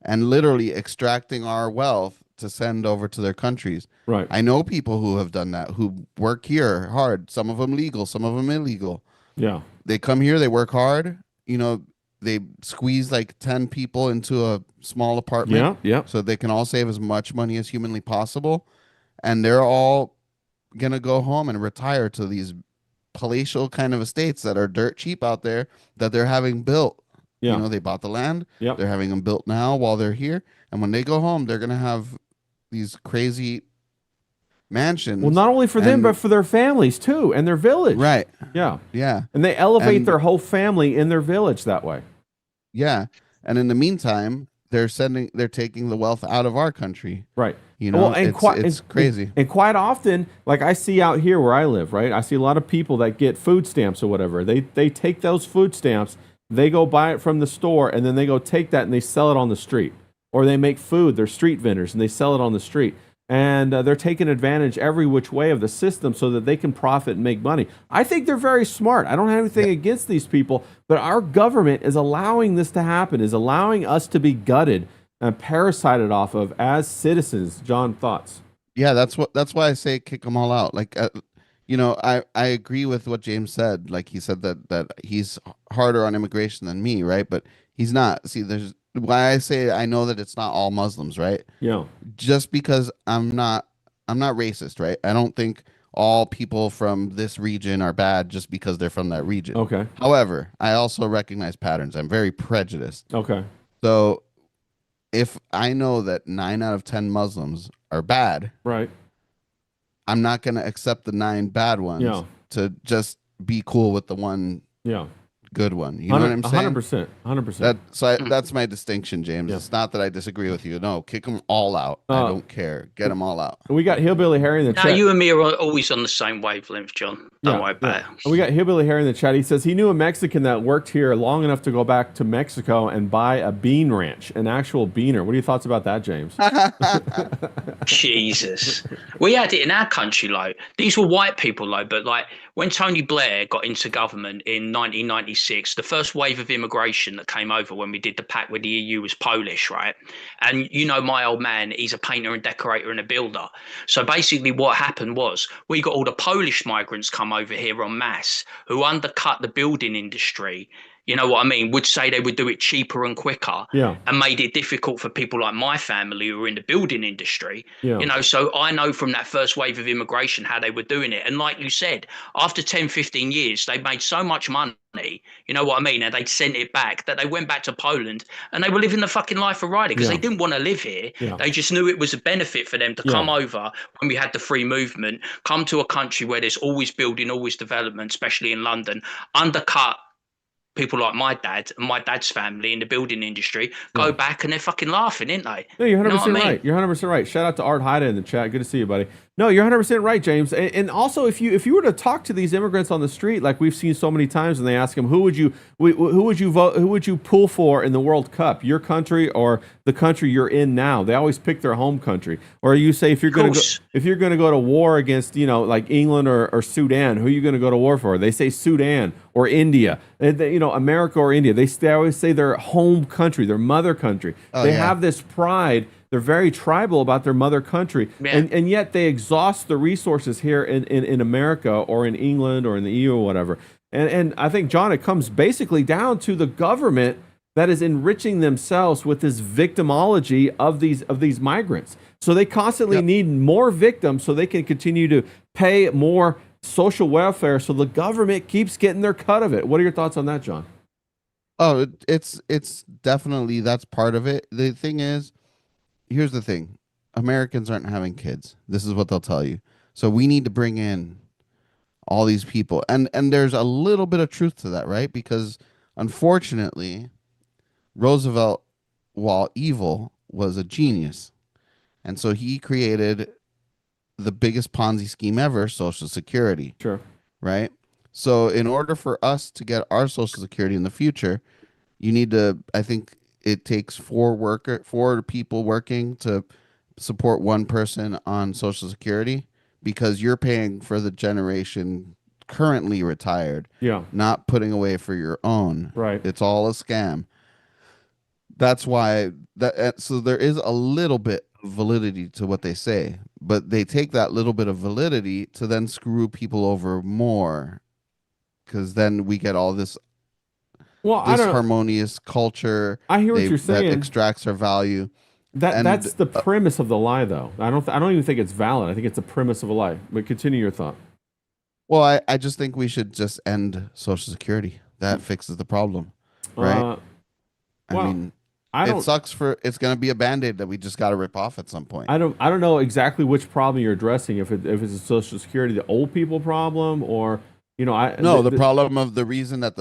and literally extracting our wealth to send over to their countries. Right. I know people who have done that, who work here hard, some of them legal, some of them illegal. Yeah. They come here, they work hard, they squeeze like 10 people into a small apartment. Yeah. So they can all save as much money as humanly possible. And they're all going to go home and retire to these palatial kind of estates that are dirt cheap out there that they're having built Yeah. You know, they bought the land. Yep. They're having them built now while they're here. And when they go home, they're going to have these crazy mansions. Well, not only for them, but for their families too, and their village. Right. Yeah. Yeah. And they elevate their whole family in their village that way. Yeah. And in the meantime, they're taking the wealth out of our country. Right. You know, it's crazy. And quite often, like I see out here where I live, right? I see a lot of people that get food stamps or whatever. They take those food stamps, they go buy it from the store, and then they go take that and they sell it on the street. Or they make food, they're street vendors, and they sell it on the street. And they're taking advantage every which way of the system so that they can profit and make money. I think they're very smart. I don't have anything against these people, but our government is allowing this to happen, is allowing us to be gutted and parasited off of as citizens. John, thoughts? Yeah, that's why I say kick them all out. Like, you know, I agree with what James said. Like he said that he's harder on immigration than me, right? But he's not. See, there's why I say I know that it's not all Muslims, right? Yeah. Just because I'm not racist, right? I don't think all people from this region are bad just because they're from that region. Okay. However, I also recognize patterns. I'm very prejudiced. Okay. So if I know that 9 out of 10 Muslims are bad, right, I'm not going to accept the 9 bad ones to just be cool with the one good one. You know what I'm saying? 100%. 100%. That's my distinction, James. Yeah. It's not that I disagree with you. No, kick them all out. I don't care. Get them all out. We got Hillbilly Harry in the chat. You and me are always on the same wavelength, John. Don't worry about it. We got Hillbilly Harry in the chat. He says he knew a Mexican that worked here long enough to go back to Mexico and buy a bean ranch, an actual beaner. What are your thoughts about that, James? Jesus. We had it in our country, like, these were white people, like, but like when Tony Blair got into government in 1996, the first wave of immigration that came over when we did the pact with the EU was Polish, right? And you know, my old man, he's a painter and decorator and a builder. So basically what happened was we got all the Polish migrants come over here en masse who undercut the building industry. You know what I mean? Would say they would do it cheaper and quicker, and made it difficult for people like my family who are in the building industry. You know, so I know from that first wave of immigration how they were doing it. And like you said, after 10, 15 years, they made so much money, you know what I mean? And they sent it back that they went back to Poland and they were living the fucking life of riding because they didn't want to live here. They just knew it was a benefit for them to come over when we had the free movement, come to a country where there's always building, always development, especially in London, undercut people like my dad and my dad's family in the building industry, go back and they're fucking laughing, ain't they? No, you're 100% right. You're 100% right. Shout out to Art Haida in the chat. Good to see you, buddy. No, you're 100% right, James. And also, if you were to talk to these immigrants on the street, like we've seen so many times, and they ask them, who would you vote, who would you pull for in the World Cup, your country or the country you're in now? They always pick their home country. Or you say if you're going to go to war against, you know, like England or Sudan, who are you going to go to war for? They say Sudan or India, you know, America or India. They always say their home country, their mother country. They have this pride. They're very tribal about their mother country, and yet they exhaust the resources here in America or in England or in the EU or whatever. And I think, John, it comes basically down to the government that is enriching themselves with this victimology of these migrants. So they constantly need more victims so they can continue to pay more social welfare. So the government keeps getting their cut of it. What are your thoughts on that, John? Oh, it's definitely, that's part of it. The thing is, here's the thing. Americans aren't having kids. This is what they'll tell you. So we need to bring in all these people. And there's a little bit of truth to that, right? Because unfortunately, Roosevelt, while evil, was a genius. And so he created the biggest Ponzi scheme ever, Social Security. Sure. Right? So in order for us to get our Social Security in the future, you need to, I think, it takes 4 people working to support one person on Social Security, because you're paying for the generation currently retired, not putting away for your own. Right. It's all a scam. That's why so there is a little bit of validity to what they say, but they take that little bit of validity to then screw people over more, because then we get all this harmonious culture. I hear what you're saying. That extracts our value. That's the premise of the lie, though. I don't even think it's valid. I think it's a premise of a lie. But continue your thought. Well, I just think we should just end Social Security. That fixes the problem, right? Well, mean, I don't. it sucks it's going to be a band-aid that we just got to rip off at some point. I don't know exactly which problem you're addressing. If it's a Social Security, the old people problem, or the problem of the reason that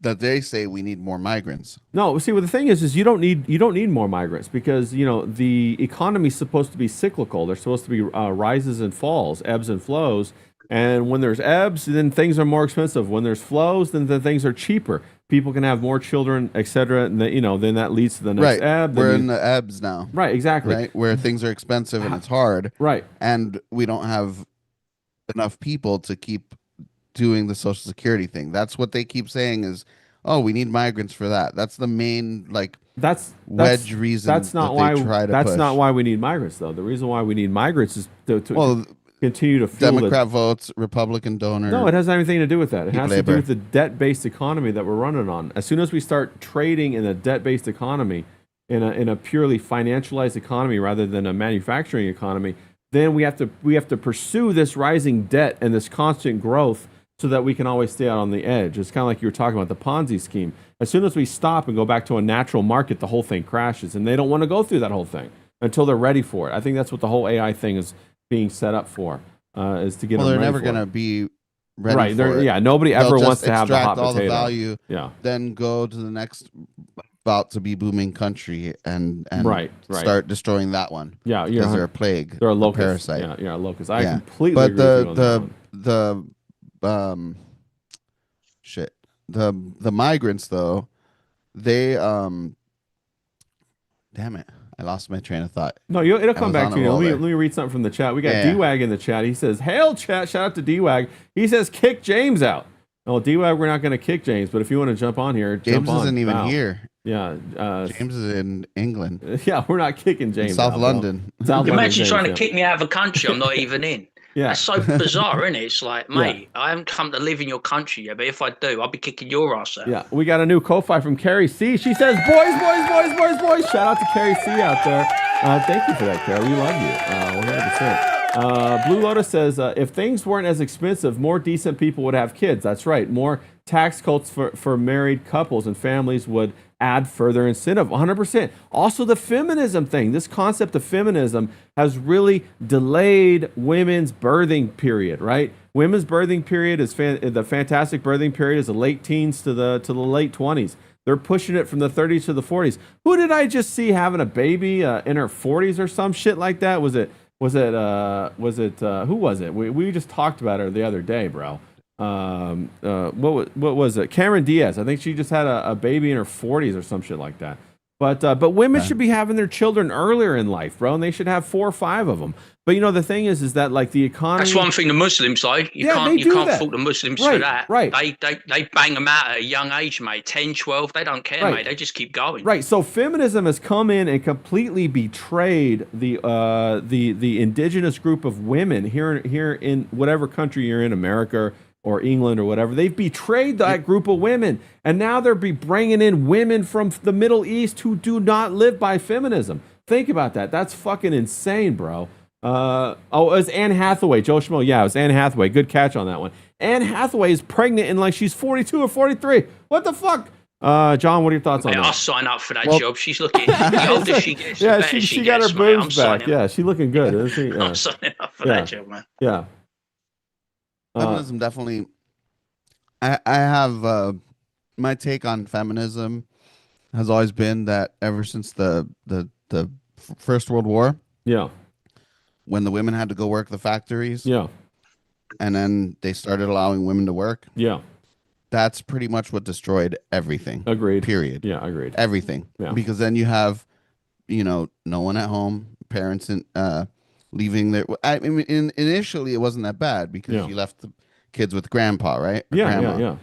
that they say we need more migrants. No, see, what the thing is you don't need more migrants because the economy's supposed to be cyclical. There's supposed to be rises and falls, ebbs and flows. And when there's ebbs, then things are more expensive. When there's flows, then things are cheaper. People can have more children, etc. And then that leads to the next ebb. We're in the ebbs now. Right, exactly. Right, where things are expensive and it's hard. Right, and we don't have enough people to keep doing the Social Security thing. That's what they keep saying is, oh, we need migrants for that. That's the main wedge reason. That's not why. That's not why we need migrants, though. The reason why we need migrants is to continue to fuel Democrat votes, Republican donors. No, it has anything to do with that. It has to do with the debt-based economy that we're running on. As soon as we start trading in a debt-based economy, in a purely financialized economy rather than a manufacturing economy, then we have to pursue this rising debt and this constant growth so that we can always stay out on the edge. It's kind of like you were talking about the Ponzi scheme. As soon as we stop and go back to a natural market, the whole thing crashes, and they don't want to go through that whole thing until they're ready for it. I think that's what the whole AI thing is being set up for, is to get them ready. They're never going to be ready right. for it. Yeah, nobody ever wants to have the hot all potato. The value, then go to the next about to be booming country and start destroying that one. Yeah, because they're a plague. They're a locust. Parasite. Yeah, a locust. I completely agree with you on that one. The migrants though, they damn it, I lost my train of thought. No, it'll come back to you. Let me read something from the chat. We got D-Wag in the chat. He says, "Hail chat, shout out to D-Wag." He says, "Kick James out." Well, D-Wag, we're not going to kick James, but if you want to jump on here, James isn't even here. Yeah, James is in England. Yeah, we're not kicking James in South London. Imagine trying to kick me out of a country I'm not even in. Yeah. That's so bizarre, isn't it? It's like, mate, I haven't come to live in your country yet, but if I do, I'll be kicking your ass out. Yeah, we got a new Ko-Fi from Carrie C. She says, boys. Shout out to Carrie C out there. Thank you for that, Carrie. We love you. 100%. Blue Lotus says, if things weren't as expensive, more decent people would have kids. That's right. More tax cuts for married couples and families would add further incentive. 100%. Also, the feminism thing. This concept of feminism has really delayed women's birthing period, right? Women's birthing period is the fantastic birthing period is the late teens to the late 20s. They're pushing it from the 30s to the 40s. Who did I just see having a baby in her 40s or some shit like that? Who was it? We just talked about her the other day, bro. What was it? Cameron Diaz. I think she just had a baby in her 40s or some shit like that. But women should be having their children earlier in life, bro, and they should have 4 or 5 of them. But the thing is that like the economy. That's one thing the Muslims like. You can't fault the Muslims for that. Right. They bang them out at a young age, mate. 10, 12. They don't care, mate. They just keep going. Right. So feminism has come in and completely betrayed the indigenous group of women here in whatever country you're in, America or England or whatever. They've betrayed that group of women, and now they're bringing in women from the Middle East who do not live by feminism. Think about that. That's fucking insane, bro. It was Anne Hathaway. Joe Schmo. Yeah, it was Anne Hathaway. Good catch on that one. Anne Hathaway is pregnant and like she's 42 or 43. What the fuck? John, what are your thoughts on that? I'll sign up for that job. She's looking. The older she gets, the better she got gets, her boobs back. Yeah, she's looking good, isn't she? I'm signing up for that job, man. Yeah. Feminism definitely. I have my take on feminism has always been that ever since the First World War. Yeah. When the women had to go work the factories. Yeah. And then they started allowing women to work. Yeah. That's pretty much what destroyed everything. Agreed. Period. Yeah, agreed. Everything. Yeah. Because then you have, no one at home, parents leaving their. I mean, initially it wasn't that bad because you left the kids with grandpa, right? Or grandma. Yeah.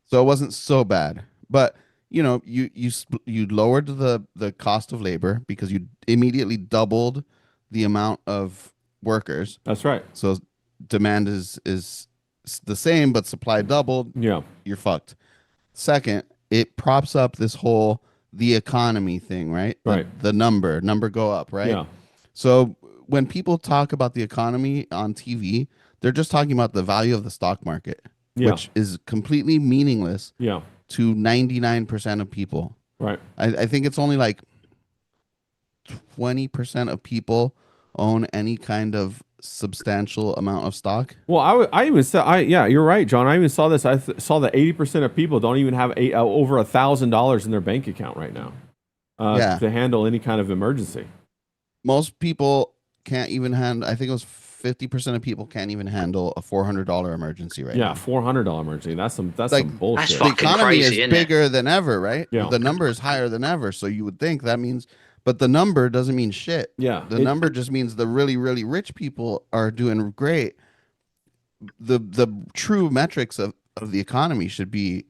So it wasn't so bad, but you lowered the cost of labor because you immediately doubled the amount of workers. That's right. So demand is the same, but supply doubled. Yeah, you're fucked. Second, it props up this whole the economy thing, right? Right. The number go up, right? Yeah. So when people talk about the economy on TV, they're just talking about the value of the stock market, which is completely meaningless to 99% of people. Right. I think it's only like 20% of people own any kind of substantial amount of stock. Well, I even saw, yeah, you're right, John. I even saw this. Saw that 80% of people don't even have over $1,000 in their bank account right now to handle any kind of emergency. Most people can't even handle, I think it was 50% of people can't even handle a $400 emergency right now. Yeah, $400 emergency. That's some bullshit. The economy is bigger than ever, right? Yeah. The number is higher than ever. So you would think that means, but the number doesn't mean shit. Yeah. The number just means the really, really rich people are doing great. The true metrics of the economy should be,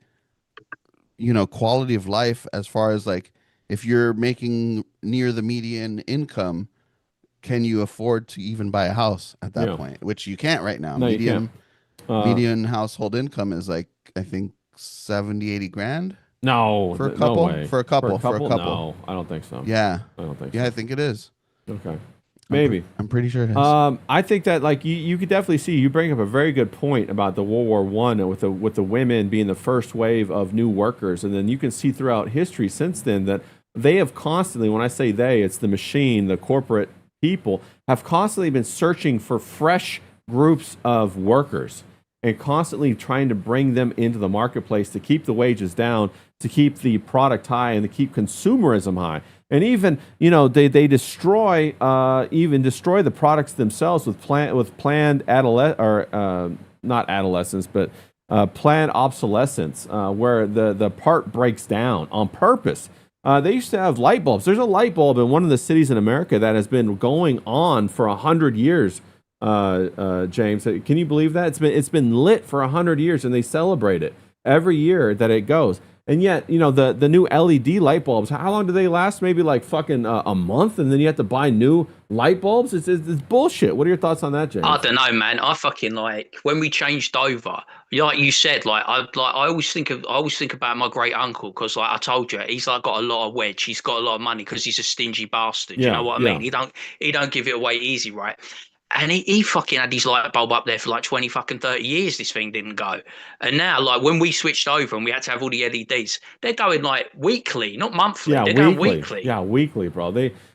quality of life, as far as like, if you're making near the median income, can you afford to even buy a house at that point? Which you can't right now. No, median household income is like, I think 70, 80 grand. No, for a couple. No way. For a couple. No, I don't think so. Yeah, I don't think so. Yeah, I think it is. Okay. Maybe. I'm pretty sure it is. I think that like you could definitely see, you bring up a very good point about the World War I with the women being the first wave of new workers, and then you can see throughout history since then that they have constantly, when I say they, it's the machine, the corporate people, have constantly been searching for fresh groups of workers and constantly trying to bring them into the marketplace to keep the wages down, to keep the product high, and to keep consumerism high. And even, they destroy the products themselves with planned not adolescence, but planned obsolescence, where the part breaks down on purpose. They used to have light bulbs. There's a light bulb in one of the cities in America that has been going on for 100 years. James, can you believe that? It's been lit for 100 years, and they celebrate it every year that it goes. And yet, the new LED light bulbs, how long do they last? Maybe like fucking a month, and then you have to buy new light bulbs? It's bullshit. What are your thoughts on that, James? I don't know, man. I fucking when we changed over, like you said, I always think about my great uncle, because like I told you, he's like got a lot of wedge. He's got a lot of money because he's a stingy bastard. You know what I mean? He don't give it away easy, right? And he fucking had his light bulb up there for like 20 fucking 30 years. This thing didn't go. And now, like, when we switched over and we had to have all the LEDs, they're going like weekly, not monthly. Yeah, they're going weekly. Yeah, weekly, bro.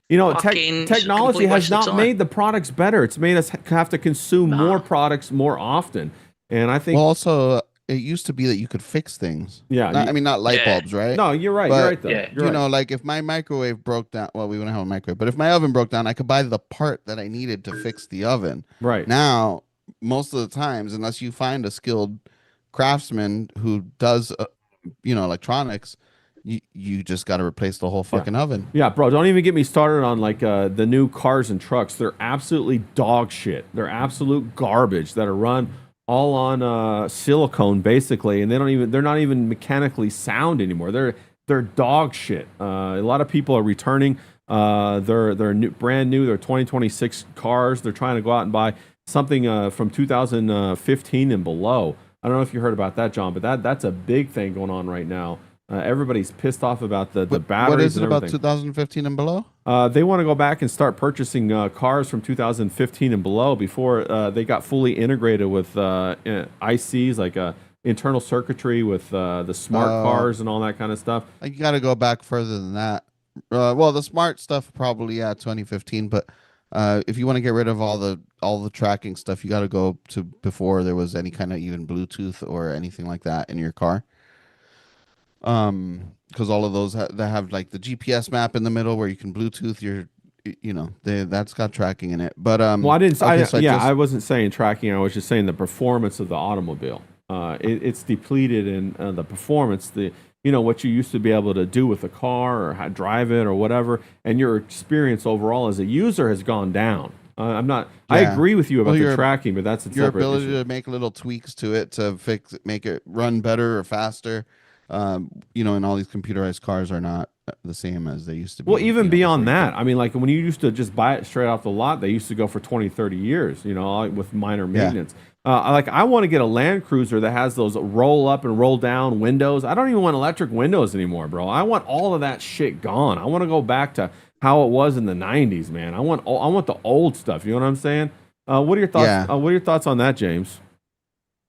Technology has not made the products better. It's made us have to consume more products more often. And I think also, it used to be that you could fix things. Yeah. Not light bulbs, right? No, you're right. But, you're right, though. Yeah. You're right. Like if my microwave broke down, well, we wouldn't have a microwave, but if my oven broke down, I could buy the part that I needed to fix the oven. Right. Now, most of the times, unless you find a skilled craftsman who does, electronics, you just got to replace the whole fucking oven. Yeah, bro, don't even get me started on like the new cars and trucks. They're absolutely dog shit. They're absolute garbage that are run all on silicone basically, and they're not even mechanically sound anymore. They're dog shit. A lot of people are returning they're brand new. They're 2026 cars. They're trying to go out and buy something from 2015 and below. I don't know if you heard about that, John, but that's a big thing going on right now. Everybody's pissed off about the batteries. What is it and about 2015 and below? They want to go back and start purchasing cars from 2015 and below before they got fully integrated with ICs, like internal circuitry with the smart cars and all that kind of stuff. You got to go back further than that. Well, the smart stuff probably 2015, but if you want to get rid of all the tracking stuff, you got to go to before there was any kind of even Bluetooth or anything like that in your car. Because all of those that have like the GPS map in the middle where you can Bluetooth your, that's got tracking in it. But well, I didn't. Okay, I wasn't saying tracking. I was just saying the performance of the automobile. It's depleted in the performance. What you used to be able to do with a car or how drive it or whatever, and your experience overall as a user has gone down. I'm not. Yeah. I agree with you about the tracking, but that's your ability to make little tweaks to it to make it run better or faster. And all these computerized cars are not the same as they used to be. Well, even beyond that, I mean, like when you used to just buy it straight off the lot, they used to go for 20, 30 years, with minor maintenance. I want to get a Land Cruiser that has those roll up and roll down windows. I don't even want electric windows anymore, bro. I want all of that shit gone. I want to go back to how it was in the 90s, man. I want the old stuff. You know what I'm saying? What are your thoughts? What are your thoughts on that, James?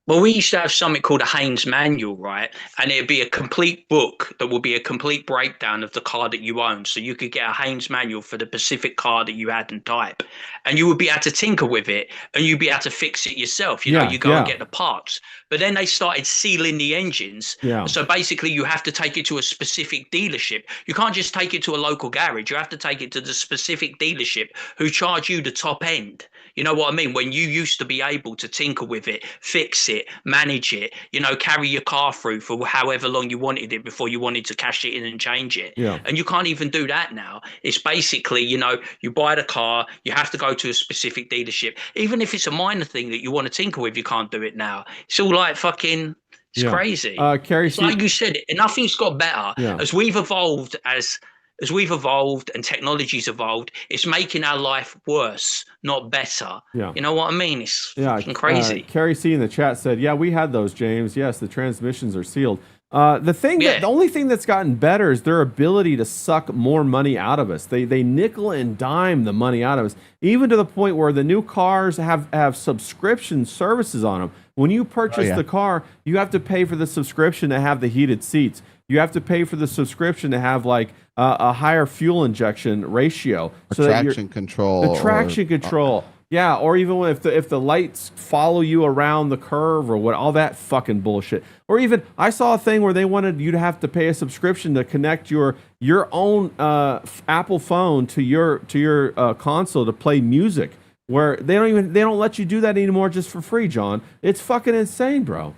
Well, we used to have something called a Haynes manual, right? And it'd be a complete book that will be a complete breakdown of the car that you own. So you could get a Haynes manual for the specific car that you had and type. And you would be able to tinker with it and you'd be able to fix it yourself. You know, you go and get the parts. But then they started sealing the engines. Yeah. So basically you have to take it to a specific dealership. You can't just take it to a local garage. You have to take it to the specific dealership who charge you the top end. You know what I mean? When you used to be able to tinker with it, fix it, manage it, you know, carry your car through for however long you wanted it before you wanted to cash it in and change it. Yeah. And you can't even do that now. It's basically, you know, you buy the car, you have to go to a specific dealership. Even if it's a minor thing that you want to tinker with, you can't do it now. It's all like fucking, it's crazy. Carrie, it's like you said, nothing's got better. Yeah. As we've evolved as we've evolved and technology's evolved, it's making our life worse, not better. Yeah. You know what I mean? It's fucking crazy. Carrie C in the chat said, yeah, we had those, James. Yes, the transmissions are sealed. The only thing that's gotten better is their ability to suck more money out of us. They nickel and dime the money out of us, even to the point where the new cars have subscription services on them. When you purchase the car, you have to pay for the subscription to have the heated seats. You have to pay for the subscription to have like a higher fuel injection ratio. So traction control. The traction control. Yeah, or even if the lights follow you around the curve or what, all that fucking bullshit. Or even I saw a thing where they wanted you to have to pay a subscription to connect your own Apple phone to your console to play music. Where they don't let you do that anymore just for free, John. It's fucking insane, bro.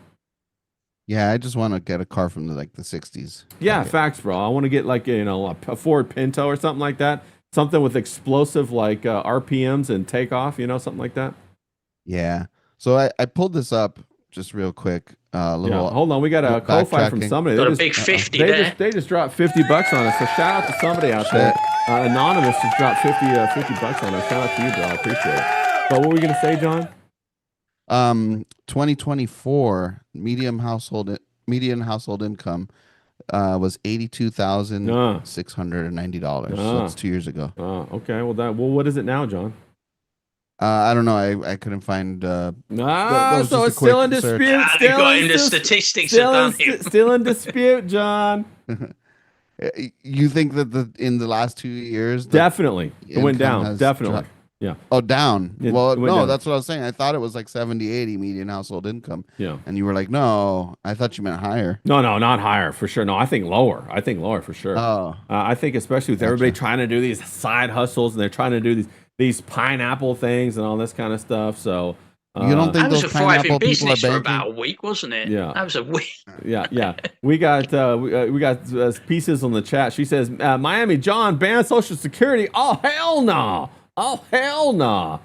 Yeah, I just want to get a car from the 60s. Yeah, facts, bro. I want to get like a Ford Pinto or something like that. Something with explosive like RPMs and takeoff, something like that. Yeah. So I pulled this up just real quick. Hold on, we got a Ko-Fi from somebody. Got a big 50 there. They just dropped $50 on us. So shout out to somebody out there. Anonymous just dropped $50 on us. Shout out to you, bro. I appreciate it. But what were we gonna say, John? 2024 median household income was $82,690. So that's 2 years ago. Okay. Well, what is it now, John? I don't know. I couldn't find. So it's still in dispute. Still in dispute, John. You think that in the last 2 years, definitely it went down. Definitely. Yeah. Oh, down. Well, no, down. That's what I was saying. I thought it was like 70, 80 median household income. Yeah. And you were like, no, I thought you meant higher. No, not higher for sure. No, I think lower. For sure. Oh. I think especially with everybody trying to do these side hustles and they're trying to do these pineapple things and all this kind of stuff. So you don't think those pineapple people are banking? For about a week, wasn't it? Yeah. That was a week. Yeah. We got pieces on the chat. She says, Miami John banned Social Security. Oh, hell no. Oh, hell no.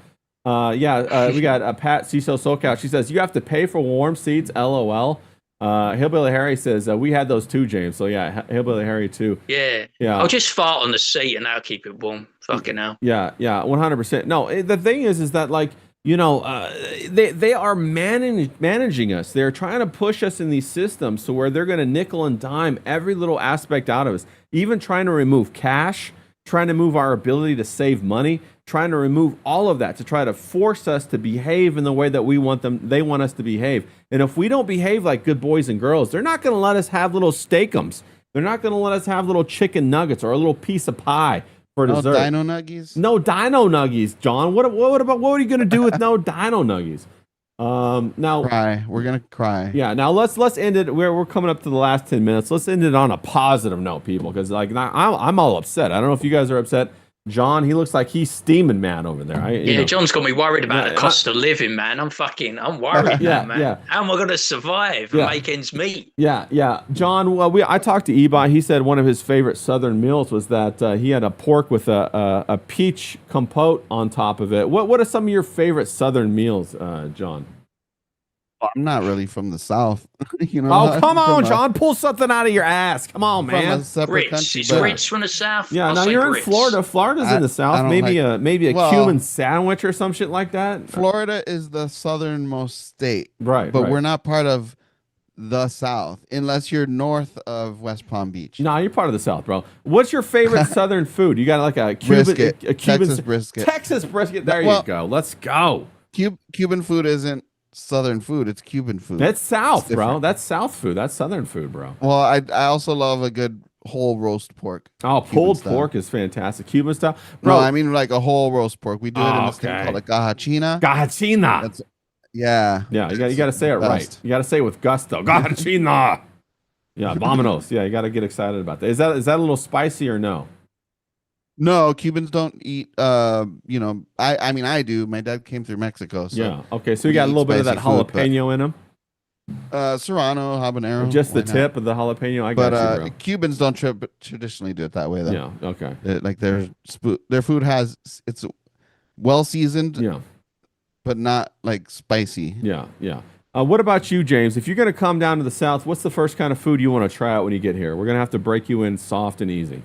We got Pat CISO SoCal. She says, you have to pay for warm seats, LOL. Hillbilly Harry says, we had those too, James. So, yeah, Hillbilly Harry too. Yeah. I'll just fart on the seat and that'll keep it warm. Fucking hell. Yeah, 100%. No, the thing is that, like, they are managing us. They're trying to push us in these systems to where they're going to nickel and dime every little aspect out of us, even trying to remove cash, trying to move our ability to save money, trying to remove all of that to try to force us to behave in the way that they want us to behave. And if we don't behave like good boys and girls, they're not going to let us have little steakums. They're not going to let us have little chicken nuggets or a little piece of pie for dessert. No dino nuggies? No dino nuggies, John. What are you going to do with no dino nuggies? Now cry. We're gonna cry. Yeah. Now let's end it. We're coming up to the last 10 minutes. Let's end it on a positive note, people, because like I'm all upset. I don't know if you guys are upset. John, he looks like he's steaming mad over there. John's got me worried about the cost of living, man. I'm worried, man. Yeah. How am I going to survive and make ends meet? Yeah. John, I talked to Ebi. He said one of his favorite Southern meals was that he had a pork with a peach compote on top of it. What are some of your favorite Southern meals, John? I'm not really from the South, Oh, come on, John! Pull something out of your ass. Come on, man. Grits. Is grits from the South? Yeah, now you're in Florida. Florida's in the South. Maybe a Cuban sandwich or some shit like that. Florida is the southernmost state, right? But we're not part of the South unless you're north of West Palm Beach. No, you're part of the South, bro. What's your favorite Southern food? You got like a Cuban brisket. Texas brisket. Texas brisket. There you go. Let's go. Cuban food isn't Southern food. It's Cuban food. That's South, bro. That's South food. That's Southern food, bro. Well, I also love a good whole roast pork. Oh, pulled pork is fantastic. Cuban style, bro. No, I mean like a whole roast pork. We do it in this thing called a gahachina. Gahachina. Yeah. You got to say it right. You got to say it with gusto. Gahachina. Yeah, vamonos. Yeah, you got to get excited about that. Is that a little spicy or no? No, Cubans don't eat. I mean, I do. My dad came through Mexico. So yeah. Okay, so you got a little bit of that jalapeno in them. Serrano, habanero. Just the tip of the jalapeno. I got you, bro. Cubans don't traditionally do it that way, though. Yeah. Okay. Like their food it's well seasoned. Yeah. But not like spicy. Yeah. Yeah. What about you, James? If you're going to come down to the South, what's the first kind of food you want to try out when you get here? We're going to have to break you in soft and easy.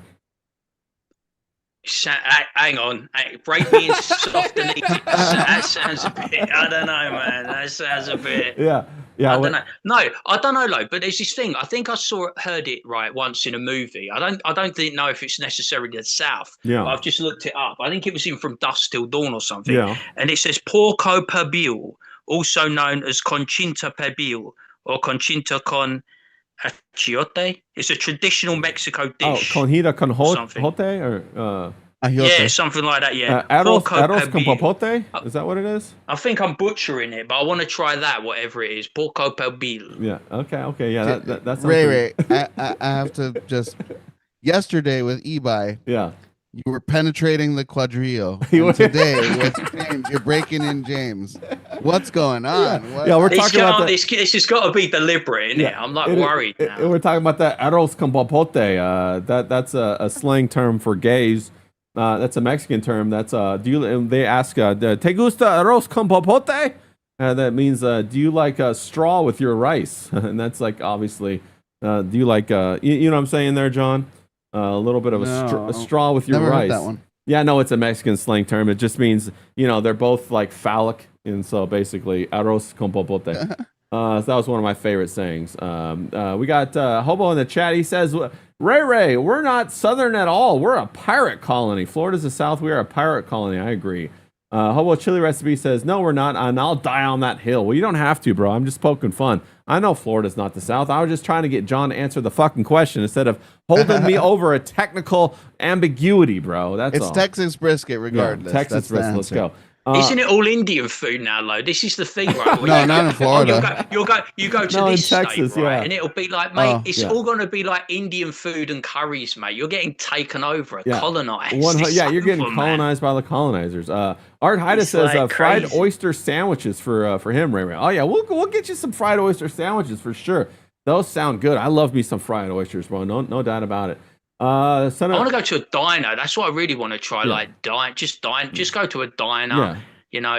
Hang on. Break me in soft and easy. That sounds a bit, I don't know, man. That sounds a bit. Yeah. I don't know. No, I don't know, but there's this thing. I think I heard it right once in a movie. I don't know if it's necessarily the South. Yeah. But I've just looked it up. I think it was in From Dusk Till Dawn or something. Yeah. And it says porco perbil, also known as conchinta perbil or conchinta con achiote. It's a traditional Mexico dish. Oh, conjita con jote or yeah, something like that. Yeah, arroz con popote. Is that what it is? I think I'm butchering it, but I want to try that. Whatever it is, porco perbil. Yeah. Okay. Yeah. That's Ray. I have to just. Yesterday with Ebi. Yeah. You were penetrating the quadrillo. And today with James, you're breaking in James. What's going on? Yeah, we're talking about this. This has got to be deliberate, isn't it? I'm like worried now. We're talking about that arroz con popote. That's a slang term for gays. That's a Mexican term. That's they ask, "Te gusta arroz con popote?" That means, do you like straw with your rice? And that's like obviously, do you like you know what I'm saying there, John? A little bit of a straw with your rice. Heard that one. Yeah, no, it's a Mexican slang term. It just means, they're both like phallic, and so basically arroz con popote. So that was one of my favorite sayings. We got Hobo in the chat. He says, Ray, we're not Southern at all. We're a pirate colony. Florida's the South. We are a pirate colony. I agree. Hobo Chili Recipe says, no, we're not, and I'll die on that hill. Well, you don't have to, bro. I'm just poking fun. I know Florida's not the South. I was just trying to get John to answer the fucking question instead of holding me over a technical ambiguity, bro. That's all. It's Texas brisket, regardless. Yeah, Texas brisket. Let's go. Isn't it all Indian food now, though? This is the thing, right? No, not in Florida. You go to this Texas, state, right? yeah. And it'll be like, mate, it's all going to be like Indian food and curries, mate. You're getting taken over, colonized. You're getting colonized by the colonizers. Art Haida says like fried oyster sandwiches for him, Ray. Oh yeah, we'll get you some fried oyster sandwiches for sure. Those sound good. I love me some fried oysters, bro. No doubt about it. I want to go to a diner. That's what I really want to try. Yeah. Like just go to a diner. Yeah.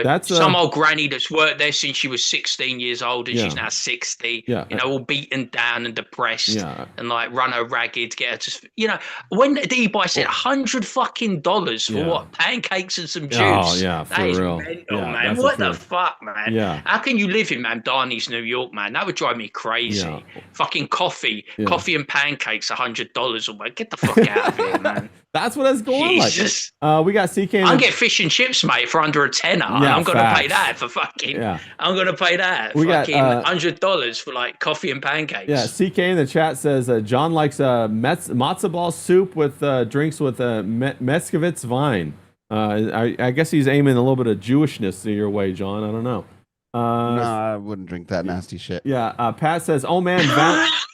That's some old granny that's worked there since she was 16 years old and she's now 60. Yeah. All beaten down and depressed and like run her ragged, get her to, when the e-buy said $100 for what? Pancakes and some juice. Oh yeah, for that is real. Mental, man. What the fuck, man? Yeah. How can you live in Mamdani's, New York, man? That would drive me crazy. Yeah. Fucking coffee and pancakes, $100 or what? Get the fuck out of here, man. That's what it's going like. We got CK. I'll get fish and chips, mate, for under a tenner. Yeah, I'm gonna pay that for fucking. Yeah. I'm gonna pay that. We fucking $100 for like coffee and pancakes. Yeah. CK in the chat says John likes matzo ball soup with drinks with Mescovitz vine. I guess he's aiming a little bit of Jewishness your way, John. I don't know. No, I wouldn't drink that nasty shit. Yeah. Pat says, "Oh man,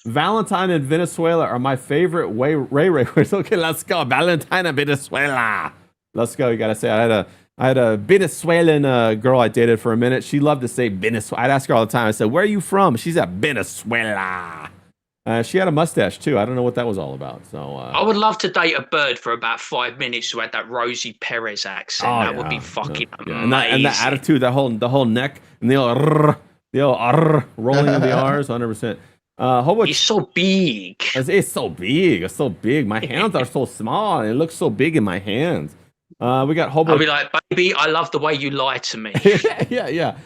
Valentine and Venezuela are my favorite Ray words." Okay, let's go. Valentine and Venezuela. Let's go. You gotta say I had a Venezuelan girl I dated for a minute. She loved to say Venezuela. I'd ask her all the time. I said, "Where are you from?" She's at Venezuela. She had a mustache too. I don't know what that was all about. So I would love to date a bird for about 5 minutes who had that Rosie Perez accent. That would be fucking amazing. And that attitude, the whole neck, and the old rolling of the R's, 100%. It's so big. It's so big. It's so big. My hands are so small. It looks so big in my hands. We got Hobo. I'll be like, baby, I love the way you lie to me. Yeah.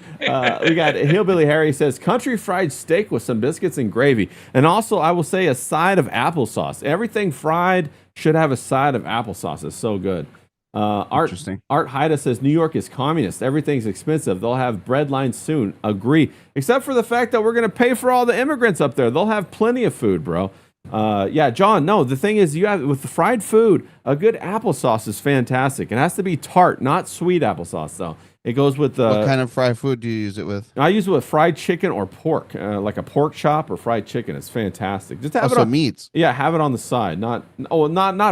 We got Hillbilly Harry says country fried steak with some biscuits and gravy, and also I will say a side of applesauce. Everything fried should have a side of applesauce. It's so good. Interesting. Art Haida says New York is communist. Everything's expensive. They'll have bread lines soon. Agree. Except for the fact that we're going to pay for all the immigrants up there. They'll have plenty of food, bro. Yeah, John, no, the thing is, you have with the fried food, a good applesauce is fantastic. It has to be tart, not sweet applesauce, though. It goes with what kind of fried food do you use it with? I use it with fried chicken or pork, like a pork chop or fried chicken. It's fantastic. Just have it on meats. Yeah, have it on the side. Not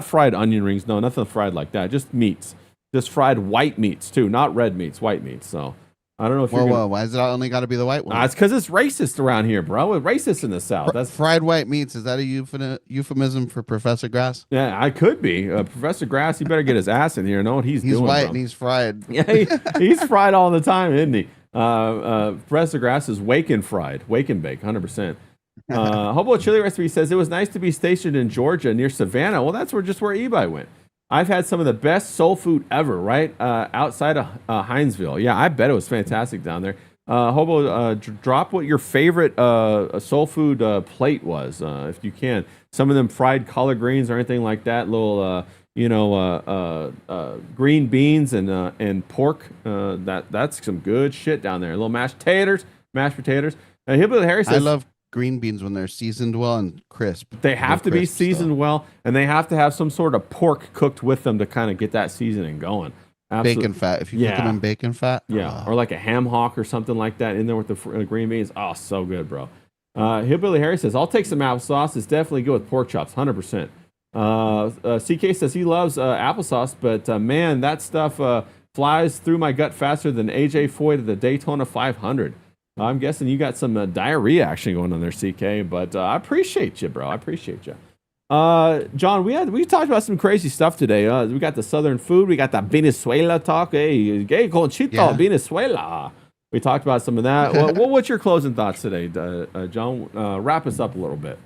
fried onion rings. No, nothing fried like that. Just meats. Just fried white meats too, not red meats, white meats. So I don't know if you're why is it only got to be the white one? It's because it's racist around here, bro. It's racist in the South. That's fried white meats. Is that a euphemism for Professor Grass? Yeah, I could be. Professor Grass, he better get his ass in here. Know what he's doing. He's white bro. And he's fried. Yeah, he's fried all the time, isn't he? Professor Grass is wake and fried, wake and bake, 100%. Hobo Chili Recipe says it was nice to be stationed in Georgia near Savannah. Well, that's where Ebi went. I've had some of the best soul food ever, right? Outside of Hinesville. Yeah, I bet it was fantastic down there. Hobo, drop what your favorite soul food plate was, if you can. Some of them fried collard greens or anything like that. Little, green beans and pork. That's some good shit down there. Little mashed potatoes. Hillbilly Harry says, I love green beans when they're seasoned well and crisp. They have to be seasoned well, and they have to have some sort of pork cooked with them to kind of get that seasoning going. Absolutely. Bacon fat. If you cook them in bacon fat. Yeah, or like a ham hock or something like that in there with the green beans. Oh, so good, bro. Hillbilly Harry says, I'll take some applesauce. It's definitely good with pork chops, 100%. CK says he loves applesauce, but man, that stuff flies through my gut faster than AJ Foyt at the Daytona 500. I'm guessing you got some diarrhea action going on there, CK, but I appreciate you, bro. I appreciate you. John, we talked about some crazy stuff today. We got the Southern food. We got the Venezuela talk. Hey, Conchito, Venezuela. We talked about some of that. What's your closing thoughts today, John? Wrap us up a little bit.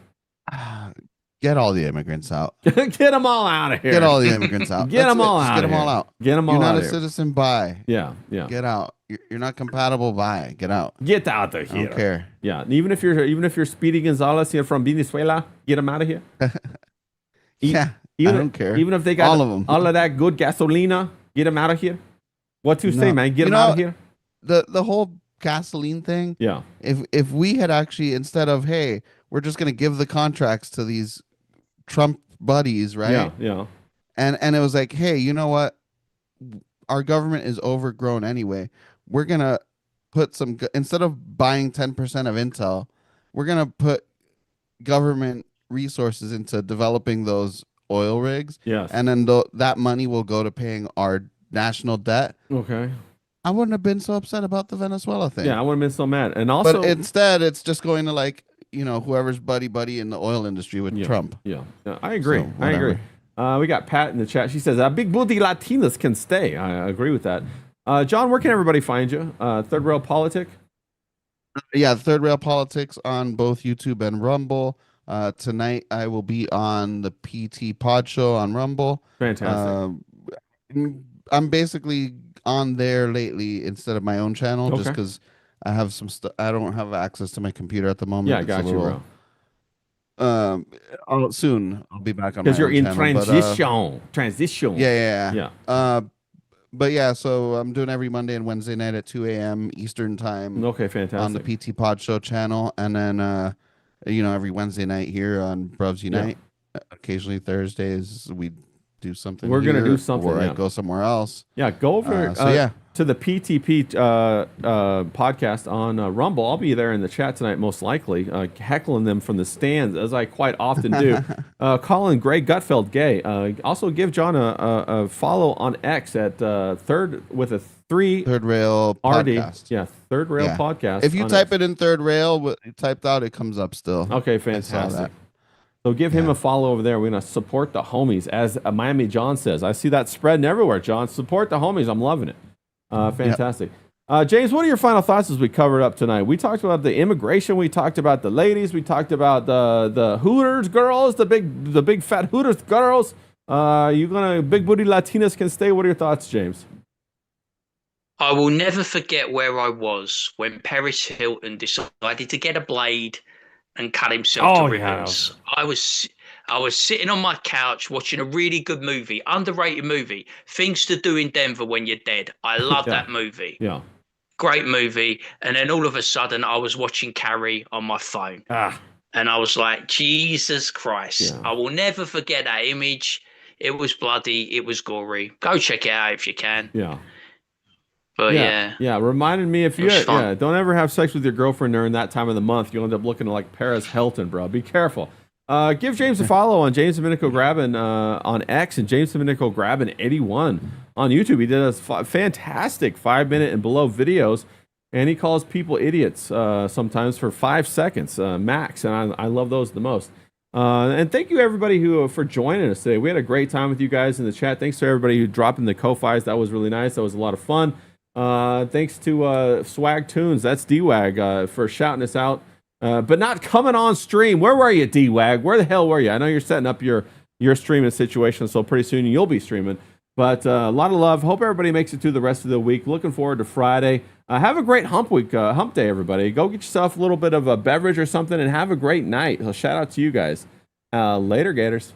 Get all the immigrants out. Get them all out of here. Get all the immigrants out. Get them all out. Get them all out. Get them all out. You're not a citizen. Bye. Yeah. Get out. You're not compatible. Bye. Get out. Get out of here. I don't care. Yeah. Even if you're Speedy Gonzalez, you're from Venezuela, get them out of here. I don't care. Even if they got all of them, all of that good gasolina, get them out of here. What you say, man? Get them out of here. The whole gasoline thing. Yeah. If we had actually, instead of, hey, we're just gonna give the contracts to these Trump buddies, right? Yeah. And it was like, hey, you know what? Our government is overgrown anyway. We're gonna put some, instead of buying 10% of Intel, we're gonna put government resources into developing those oil rigs. Yes. And then that money will go to paying our national debt. Okay. I wouldn't have been so upset about the Venezuela thing. Yeah, I wouldn't have been so mad. And also, but instead, it's just going to whoever's buddy in the oil industry with Trump. Yeah, I agree. I agree. We got Pat in the chat. She says, big booty Latinas can stay. I agree with that. John, where can everybody find you? Third Rail Politic? Yeah, Third Rail Politics on both YouTube and Rumble. Tonight, I will be on the PT Pod Show on Rumble. Fantastic. I'm basically on there lately instead of my own channel, just because I have some stuff. I don't have access to my computer at the moment. Yeah, I got you, bro. Soon I'll be back on because you're in channel, transition. Yeah. But yeah, so I'm doing every Monday and Wednesday night at 2 a.m. Eastern time. Okay, fantastic. On the PT Pod Show channel, and then every Wednesday night here on Bruvs Unite. Yeah. Occasionally Thursdays we do something. We're gonna do something, or I go somewhere else. Yeah, go over. To the PTP podcast on Rumble. I'll be there in the chat tonight, most likely, heckling them from the stands, as I quite often do. Colin Gray Gutfeld Gay. Also give John a follow on X at Third Rail Podcast. Yeah, Third Rail Podcast. If you type it in Third Rail, typed out, it comes up still. Okay, fantastic. So give him a follow over there. We're going to support the homies, as Miami John says. I see that spreading everywhere, John. Support the homies. I'm loving it. Fantastic. James, what are your final thoughts as we covered up tonight? We talked about the immigration. We talked about the ladies. We talked about the Hooters girls, the big fat Hooters girls. Big booty Latinas can stay. What are your thoughts, James? I will never forget where I was when Paris Hilton decided to get a blade and cut himself to ribbons. I was sitting on my couch watching a really good movie, underrated movie, Things to Do in Denver When You're Dead. I love Yeah. that movie. Yeah. Great movie. And then all of a sudden, I was watching Carrie on my phone. And I was like, Jesus Christ. Yeah. I will never forget that image. It was bloody. It was gory. Go check it out if you can. Yeah. But yeah. Reminded me if you don't ever have sex with your girlfriend during that time of the month, you'll end up looking like Paris Hilton, bro. Be careful. Give James a follow on James Domenico Grabbin on X and James Domenico Grabbin 81 on YouTube. He did a fantastic 5-minute and below videos, and he calls people idiots sometimes for 5 seconds max, and I love those the most. And thank you everybody who for joining us today. We had a great time with you guys in the chat. Thanks to everybody who dropped in the Ko-Fis. That was really nice. That was a lot of fun. Thanks to Swag Tunes, that's D-Wag, for shouting us out. But not coming on stream. Where were you, D-Wag? Where the hell were you? I know you're setting up your streaming situation, so pretty soon you'll be streaming. But a lot of love. Hope everybody makes it through the rest of the week. Looking forward to Friday. Have a great hump day, everybody. Go get yourself a little bit of a beverage or something and have a great night. So shout out to you guys. Later, Gators.